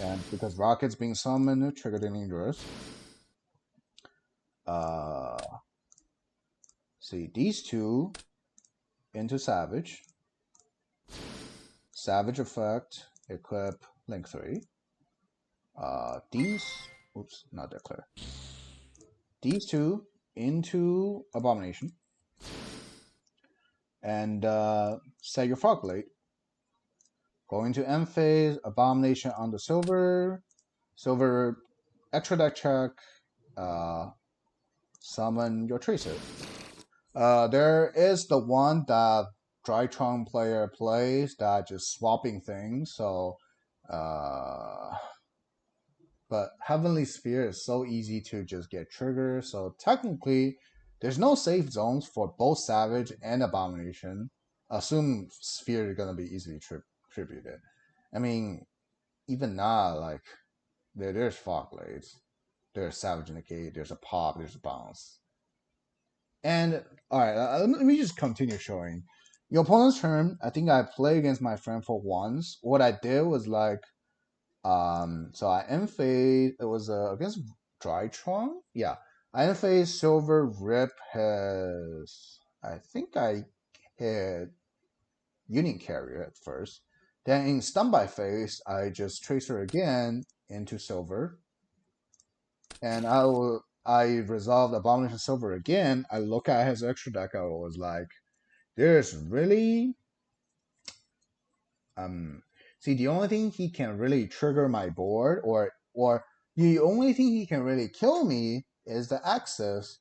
And because Rocket's being summoned, trigger the dangerous. See, these two into Savage. Savage effect, equip Link 3. These, oops, not that clear. These two into Abomination. And set your Fogblade. Go into end phase, Abomination on the Silver. Silver, extra deck check. Summon your Tracer. There is the one that Drytron player plays that just swapping things. So, but Heavenly Sphere is so easy to just get triggered. So technically, there's no safe zones for both Savage and Abomination. Assume Sphere is gonna be easily tributed. I mean, even now, like there's Fog Blades, there's Savage in the Gate, there's a pop, there's a bounce. And all right, let me just continue showing. Your opponent's turn. I think I played against my friend for once. What I did was like, so I end phase. It was against Drytron. Yeah, I end phase Silver Rip has. I think I hit Union Carrier at first. Then in Stun by phase, I just Tracer again into Silver, and I resolved Abomination Silver again. I look at his extra deck. I was like, there's really see, the only thing he can really trigger my board, or the only thing he can really kill me is the Axis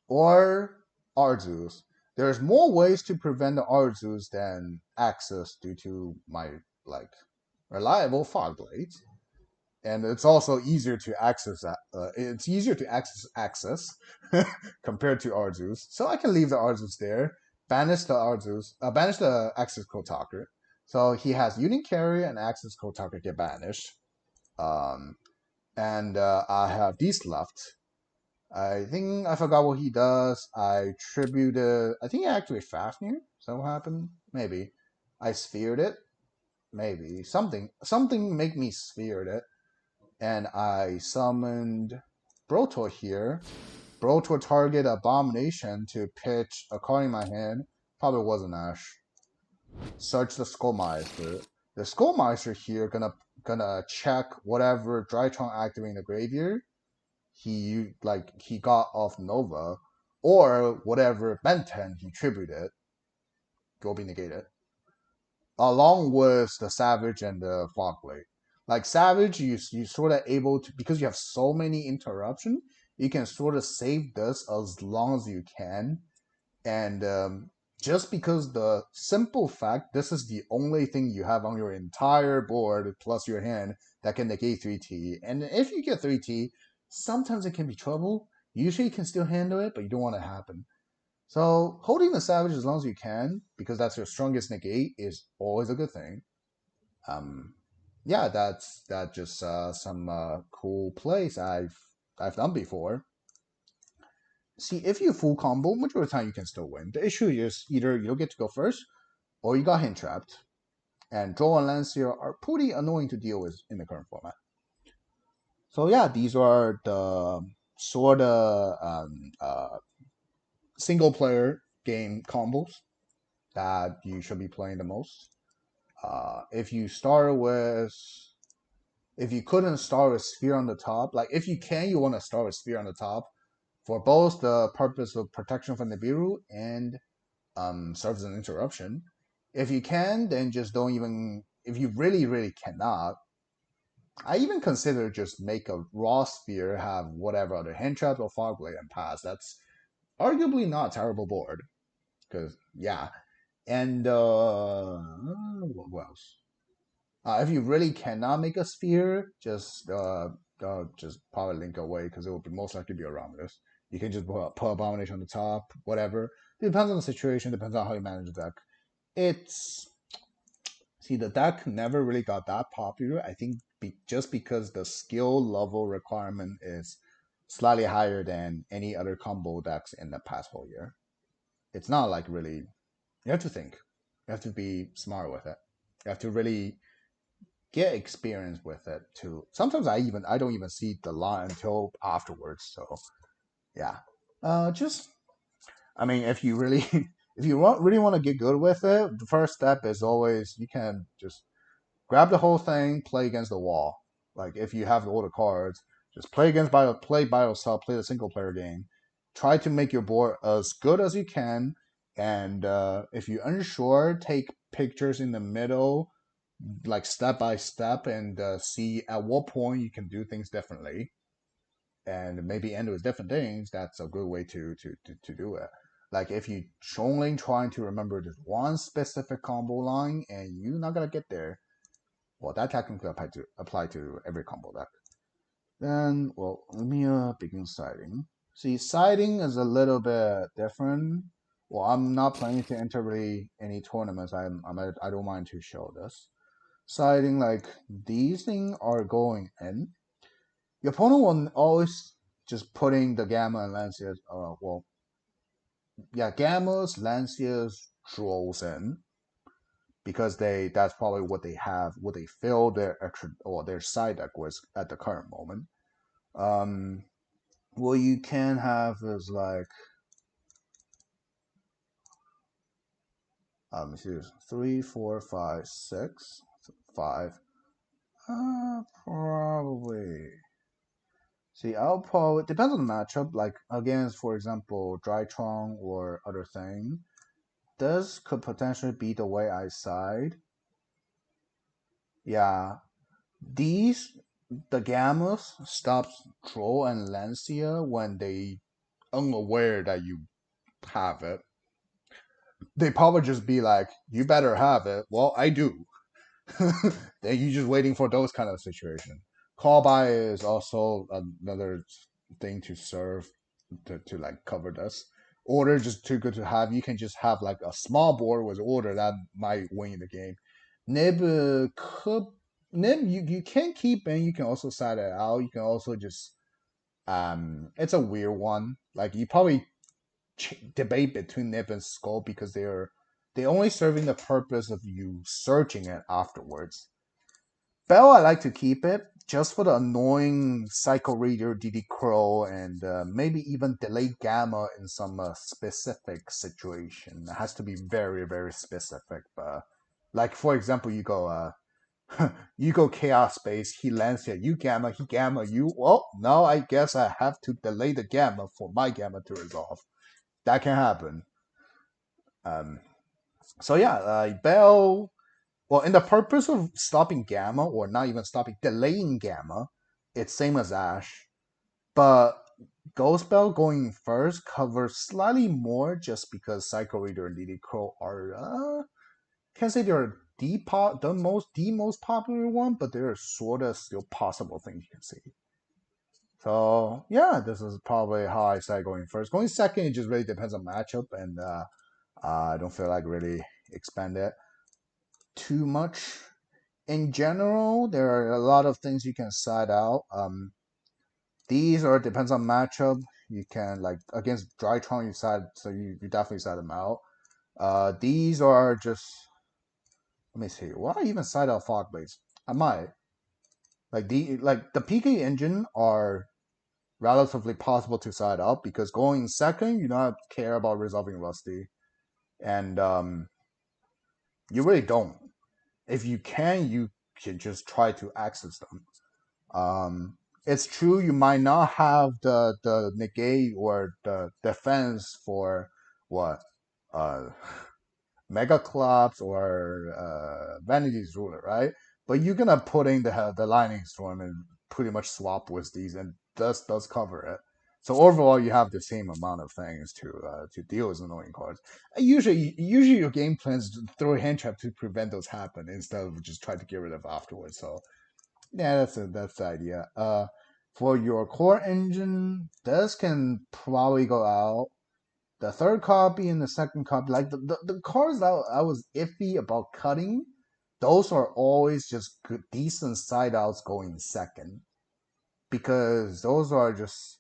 or Arzus. There's more ways to prevent the Arzus than Axis due to my like reliable Fog Blades. And it's also easier to access it's easier to access compared to Arzus. So I can leave the Arzus there, banish the Arzus, banish the Axis Code Talker. So he has Union Carrier and Axis Code Talker get banished. And I have these left. I think I forgot what he does. I tributed, I think I activated Fafnir. Is that what happened? Maybe. I sphered it. Maybe. Something make me sphered it. And I summoned Brotor here. Brotor target Abomination to pitch a card in my hand. Probably wasn't Ash. Search the Skullmeister. The Skullmeister here gonna check whatever Drytron activate in the graveyard. he got off Nova, or whatever Benten he tributed will be negated, along with the Savage and the Fogblade. Like Savage, you sort of able to, because you have so many interruption, you can sort of save this as long as you can, and just because the simple fact this is the only thing you have on your entire board plus your hand that can negate 3T, and if you get 3T, sometimes it can be trouble. Usually you can still handle it, but you don't want it to happen. So holding the Savage as long as you can, because that's your strongest negate, is always a good thing. Um, yeah, that just some cool plays I've done before. See, if you full combo, majority of the time you can still win. The issue is either you'll get to go first, or you got hand trapped. And Draw and Lancia are pretty annoying to deal with in the current format. So yeah, these are the sort of single player game combos that you should be playing the most. If you start with, if you couldn't start with Sphere on the top, like if you can, you want to start with Sphere on the top for both the purpose of protection from the Nibiru and serves as an interruption. If you can, then just don't even. If you really, really cannot, I even consider just make a raw sphere, have whatever other hand traps or fog blade and pass. That's arguably not a terrible board. Because yeah, and what else? If you really cannot make a sphere, just power link away because it will be most likely be around this. You can just put Abomination on the top, whatever. It depends on the situation, depends on how you manage the deck. It's see the deck never really got that popular. I think just because the skill level requirement is slightly higher than any other combo decks in the past whole year. It's not like really. You have to think. You have to be smart with it. You have to really get experience with it too. Sometimes I don't even see the line until afterwards. So yeah, just I mean, if you really if you really want to get good with it, the first step is always you can just grab the whole thing, play against the wall. Like if you have all the cards, just play by yourself, play the single player game. Try to make your board as good as you can, and if you're unsure, take pictures in the middle, like step by step, and see at what point you can do things differently, and maybe end with different things. That's a good way to do it. Like if you only trying to remember this one specific combo line and you're not gonna get there, well, that technically apply to every combo deck. Then, well, let me begin siding. See, siding is a little bit different. Well, I'm not planning to enter really any tournaments. I don't mind to show this. Siding, like these things are going in. Your opponent will always just putting the Gamma and Lancias. Well, yeah, Gammas, Lancias, Trolls in because that's probably what they have, what they fill their extra or their side deck with at the current moment. Um, what you can have is like see, 3, 4, 5, 6, 5. Probably. See, I'll probably depends on the matchup. Like against, for example, Drytron or other thing. This could potentially be the way I side. Yeah, these the Gammas stops Troll and Lancia when they unaware that you have it. They probably just be like, "You better have it." Well, I do. Then you just waiting for those kind of situation. Call by is also another thing to serve to like cover this. Order just too good to have. You can just have like a small board with order that might win the game. Nib could Nib you can keep and you can also side it out. You can also just it's a weird one. Like you probably debate between Nib and Skull because they only serving the purpose of you searching it afterwards. Bell, I like to keep it just for the annoying Psycho Reader, DD Crow, and maybe even delayed Gamma in some specific situation. It has to be very, very specific. But like for example, you go You go chaos space, he lands here, you gamma, he gamma, you. Well, now I guess I have to delay the gamma for my gamma to resolve. That can happen. Um, so yeah, Bell. Well, in the purpose of stopping gamma, or not even stopping, delaying gamma, it's same as Ash. But Ghost Bell going first covers slightly more just because Psycho Reader and DD Crow are can't say they're the most popular one, but they're sort of still possible things you can see. So yeah, this is probably how I say going first. Going second, it just really depends on matchup, and I don't feel like really expand it too much. In general, there are a lot of things you can side out. These are depends on matchup. You can like against Drytron, you side so you definitely side them out. These are just let me see. Why I even side out Fog Blades? I might like the PK engine are relatively possible to side out because going second, you don't care about resolving Rusty, and you really don't. If you can just try to access them. It's true you might not have the negate or the defense for what uh Mega Clubs or Vanity's Ruler, right? But you're gonna put in the Lightning Storm and pretty much swap with these, and does cover it. So overall, you have the same amount of things to deal with annoying cards. Usually your game plans to throw a hand trap to prevent those happen instead of just try to get rid of afterwards. So yeah, that's the idea. For your core engine, this can probably go out. The third copy and the second copy, like the cards that I was iffy about cutting, those are always just good, decent side outs going second because those are just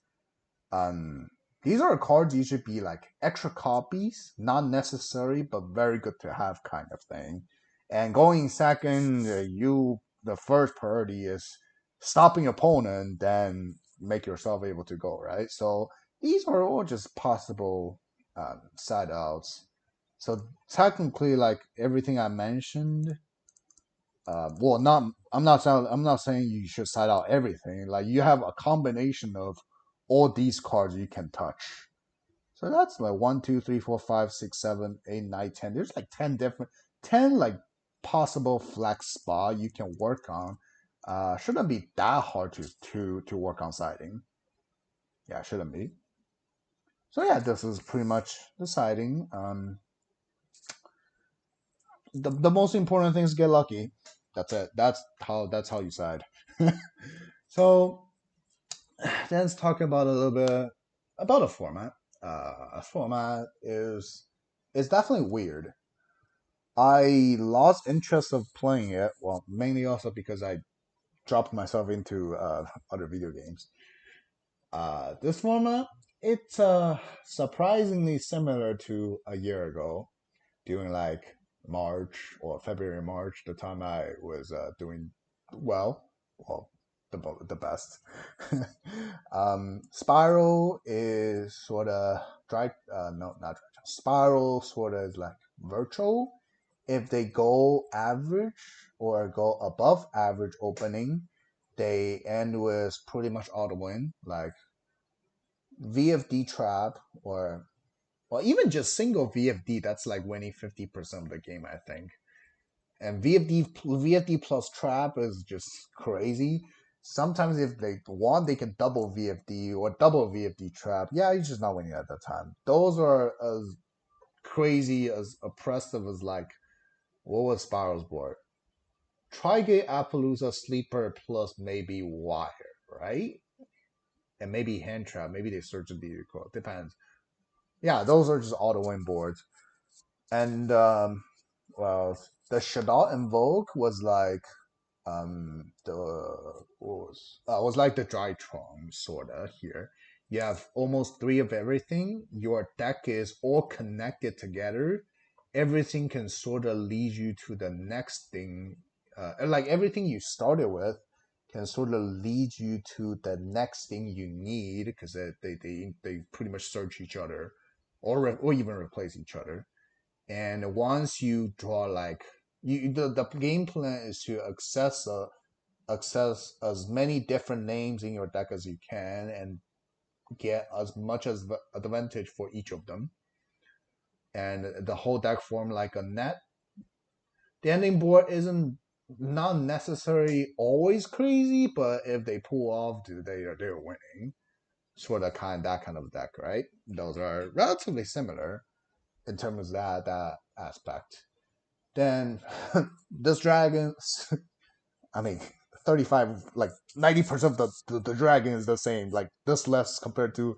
um these are cards you should be like extra copies, not necessary but very good to have kind of thing. And going second, the first priority is stopping opponent, then make yourself able to go right. So these are all just possible side outs. So technically, like everything I mentioned, well, not I'm not saying you should side out everything. Like you have a combination of all these cards you can touch. So that's like 1, 2, 3, 4, 5, 6, 7, 8, 9, 10. There's like 10 like possible flex spot you can work on. Shouldn't be that hard to work on siding. Yeah, shouldn't be. So yeah, this is pretty much the siding. The most important thing is get lucky. That's it. That's how you side. So then let's talk about a little bit about a format. A format is definitely weird. I lost interest of playing it. Well, mainly also because I dropped myself into other video games. This format it's surprisingly similar to a year ago during like March or February, March, the time I was doing well, well, the best. Spiral is sort of dry. No, not dry. Spiral sort of is like virtual. If they go average or go above average opening, they end with pretty much auto win, like VFD trap or even just single VFD. That's like winning 50% of the game, I think. And VFD plus trap is just crazy. Sometimes if they want, they can double VFD or double VFD trap. Yeah, you're just not winning at that time. Those are as crazy as oppressive as like what was Spiral's board? Trigate Appaloosa Sleeper plus maybe Wire, right? And maybe Hand Trap. Maybe they search the record. Depends. Yeah, those are just auto win boards. And well, the Shadow Invoke was like the was like the Drytron sorta here. You have almost three of everything. Your deck is all connected together. Everything can sort of lead you to the next thing. Like everything you started with can sort of lead you to the next thing you need because they pretty much search each other or even replace each other. And once you draw like The game plan is to access as many different names in your deck as you can and get as much as advantage for each of them, and the whole deck form like a net. The ending board isn't not necessarily always crazy, but if they pull off, they're winning. Sort of that kind of deck, right? Those are relatively similar in terms of that aspect. Then this dragon, I mean, 35 like 90% of the dragon is the same. Like this list compared to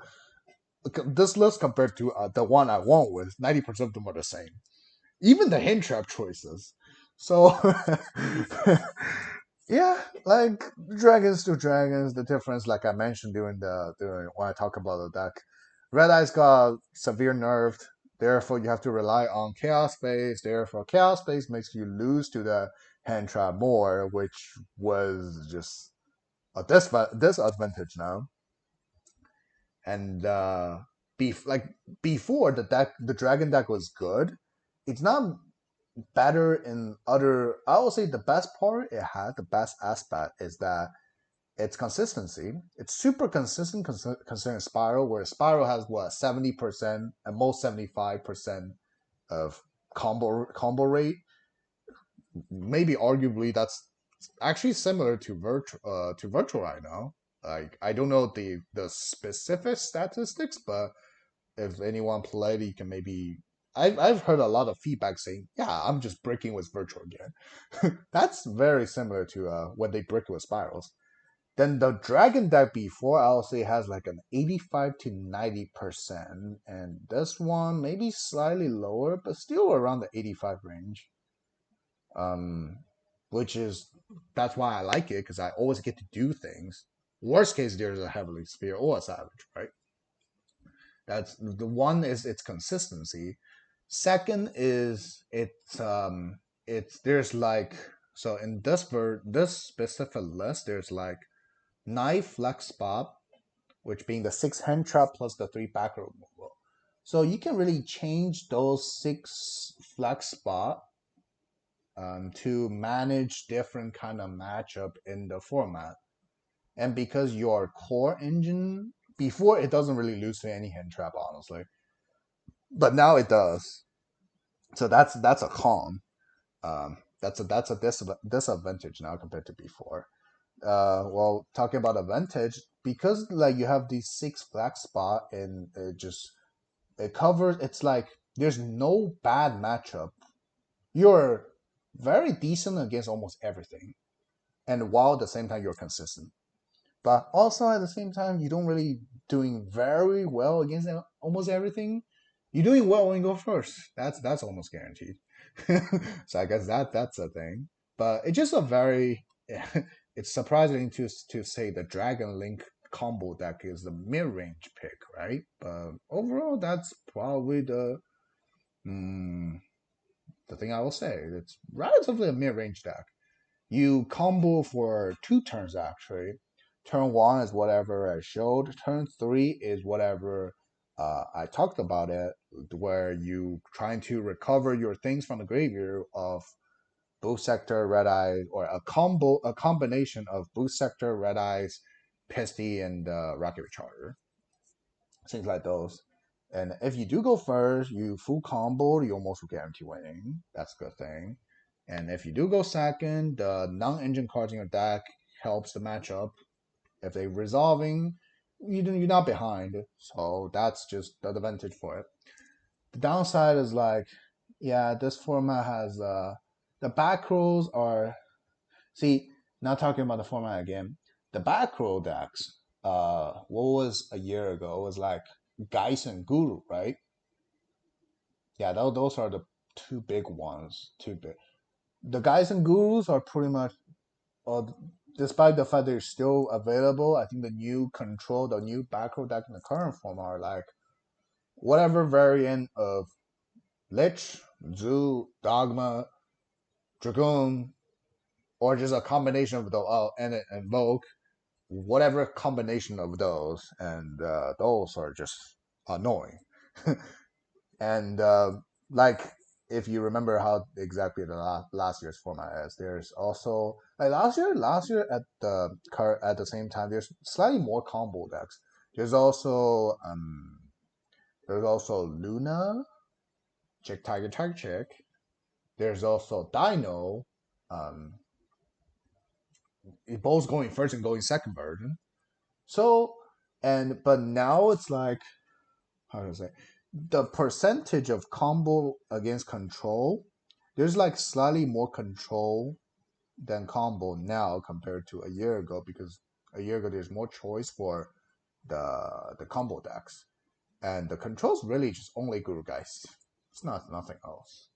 the one I won with, 90% of them are the same. Even the hand trap choices. So yeah, like dragons to dragons, the difference, like I mentioned during when I talk about the deck, Red Eyes got severe nerfed. Therefore, you have to rely on Chaos Space. Therefore, Chaos Space makes you lose to the hand trap more, which was just a disadvantage now. And like before, the dragon deck was good. It's not better in other. I would say the best part it had, the best aspect is that its consistency. It's super consistent considering Spiral, where Spiral has what 70% and most 75% of combo rate. Maybe arguably that's actually similar to virtual right now. Like I don't know the specific statistics, but if anyone played, you can maybe. I've heard a lot of feedback saying, "Yeah, I'm just breaking with virtual again." That's very similar to when they break with spirals. Then the dragon deck before I'll say has like an 85 to 90%, and this one maybe slightly lower, but still around the 85 range. Um, which is that's why I like it because I always get to do things. Worst case, there's a heavily sphere or a savage, right? That's the one is its consistency. Second is it's there's like so in this specific list there's like 9 flex spot, which being the 6 hand trap plus the 3 back row removal. So you can really change those 6 flex spot to manage different kind of matchup in the format. And because your core engine before it doesn't really lose to any hand trap, honestly, but now it does. So that's a con. That's a disadvantage now compared to before. Well, talking about advantage, because like you have these 6 flex spot and it covers. It's like there's no bad matchup. You're very decent against almost everything, and while at the same time you're consistent. But also at the same time, you don't really doing very well against almost everything. You're doing well when you go first. That's almost guaranteed. So I guess that's a thing. But it's just a very it's surprising to say the Dragon Link combo deck is the mid range pick, right? But overall, that's probably mm, the thing I will say. It's relatively a mid range deck. You combo for 2 turns actually. Turn one is whatever I showed. Turn three is whatever I talked about it, where you trying to recover your things from the graveyard of Boost Sector, Red Eye, or a combination of Boost Sector, Red Eyes, Pisty, and Rocket Recharger. Things like those. And if you do go first, you full combo, you almost guarantee winning. That's a good thing. And if you do go second, the non-engine cards in your deck helps the matchup. If they resolving, you're not behind. So that's just the advantage for it. The downside is like, yeah, this format has the back rows are see, not talking about the format again. The back row decks, what was a year ago? It was like Geist and Guru, right? Yeah, those are the two big ones. Two big. The Geist and Gurus are pretty much, uh, despite the fact they're still available, I think the new control, the new back row deck in the current form are like whatever variant of Lich, Zoo, Dogma, Dragoon, or just a combination of the and Invoke, whatever combination of those, and those are just annoying. And like if you remember how exactly the last year's format is, there's also like last year at the same time, there's slightly more combo decks. There's also Luna, Chick Tiger Tiger Chick. There's also Dino, um, both going first and going second version. So but now it's like, how do I say, the percentage of combo against control, there's like slightly more control than combo now compared to a year ago, because a year ago there's more choice for the combo decks, and the controls really just only Guru Geist. It's not nothing else.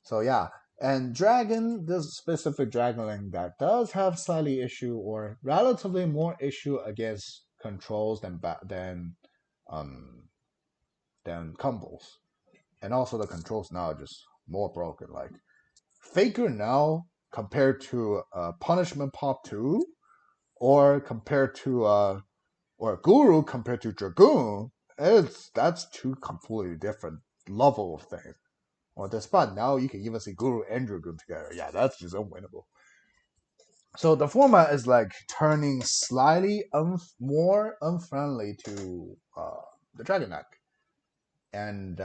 So yeah, and Dragon, this specific Dragon Link deck does have slightly issue, or relatively more issue against controls um than combos, and also the controls now are just more broken. Like Faker now compared to Punishment Pop 2, or compared to or Guru compared to Dragoon, that's two completely different level of things. Or the spot now you can even see Guru and Dragoon together. Yeah, that's just unwinnable. So the format is like turning slightly more unfriendly to the Dragon deck, and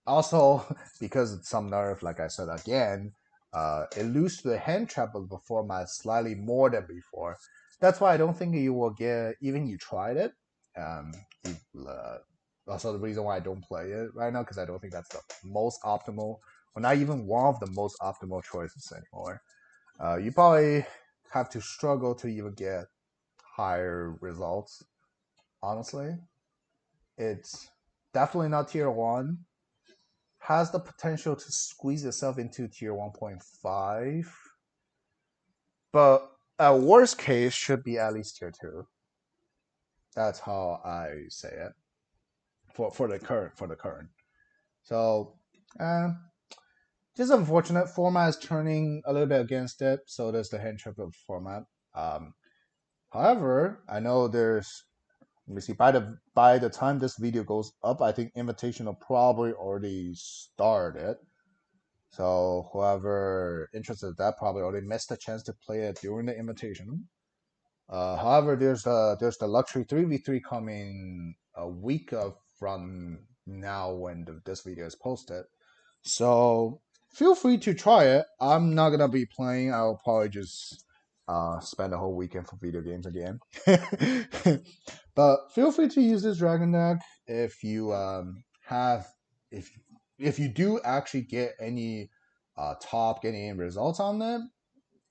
also because it's some nerf, like I said again, it loses the hand trap of the format slightly more than before. That's why I don't think you will get, even you tried it. Um, Also the reason why I don't play it right now, because I don't think that's the most optimal, or not even one of the most optimal choices anymore. You probably have to struggle to even get higher results. Honestly, it's definitely not tier one. Has the potential to squeeze itself into tier 1.5, but at worst case should be at least tier 2. That's how I say it for the current. So, uh, just unfortunate. Format is turning a little bit against it. So does the hand trip of format. Um, However, I know there's. Let me see. By the time this video goes up, I think Invitational probably already started. So whoever interested in that probably already missed the chance to play it during the invitation. However, there's the luxury 3v3 coming a week from now when this video is posted. So feel free to try it. I'm not gonna be playing. I'll probably just spend the whole weekend for video games again. But feel free to use this dragon deck if you have if if you do actually get any getting any results on them.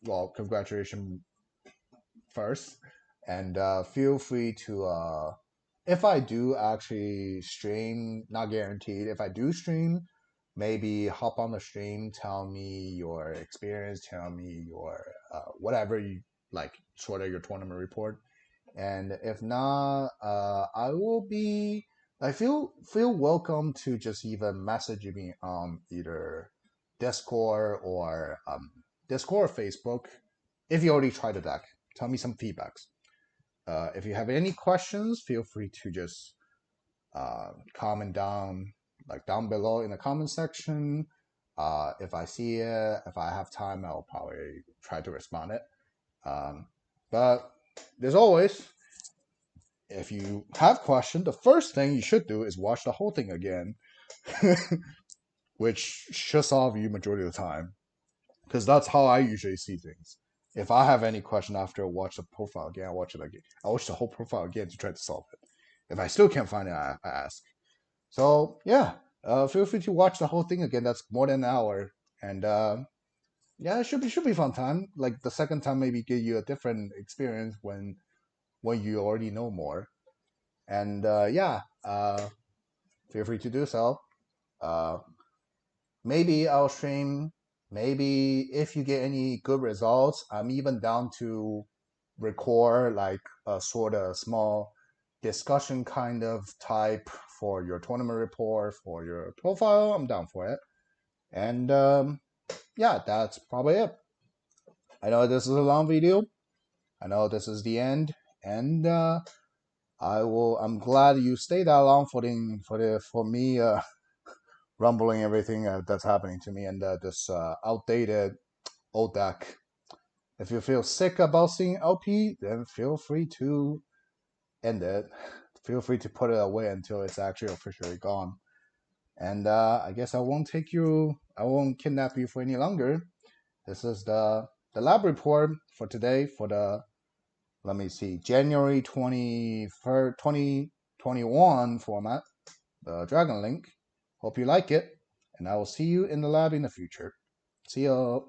Well, congratulations first, and feel free to if I do actually stream, not guaranteed, if I do stream, maybe hop on the stream, tell me your experience, tell me your whatever you like, sort of your tournament report. And if not, I will be. I feel welcome to just even message me on either Discord or Facebook. If you already tried the deck, tell me some feedbacks. If you have any questions, feel free to just comment down below in the comment section. If I see it, if I have time, I'll probably try to respond it. But as always, if you have questions, the first thing you should do is watch the whole thing again, which should solve you majority of the time, because that's how I usually see things. If I have any question after I watch the profile again, I watch it again. I watch the whole profile again to try to solve it. If I still can't find it, I ask. So yeah, feel free to watch the whole thing again. That's more than an hour, and yeah, it should be fun time. Like the second time, maybe give you a different experience when you already know more. And yeah, feel free to do so. Uh, Maybe I'll stream. Maybe if you get any good results, I'm even down to record like a sort of small discussion kind of type for your tournament report, for your profile. I'm down for it. And yeah, that's probably it. I know this is a long video. I know this is the end, and I'm glad you stayed that long for me rumbling everything that's happening to me and this outdated old deck. If you feel sick about seeing LP, then feel free to end it. Feel free to put it away until it's actually officially gone. And I guess I won't kidnap you for any longer. This is the lab report for today for the, let me see, January 21st, 2021 format, the Dragon Link. Hope you like it, and I will see you in the lab in the future. See ya.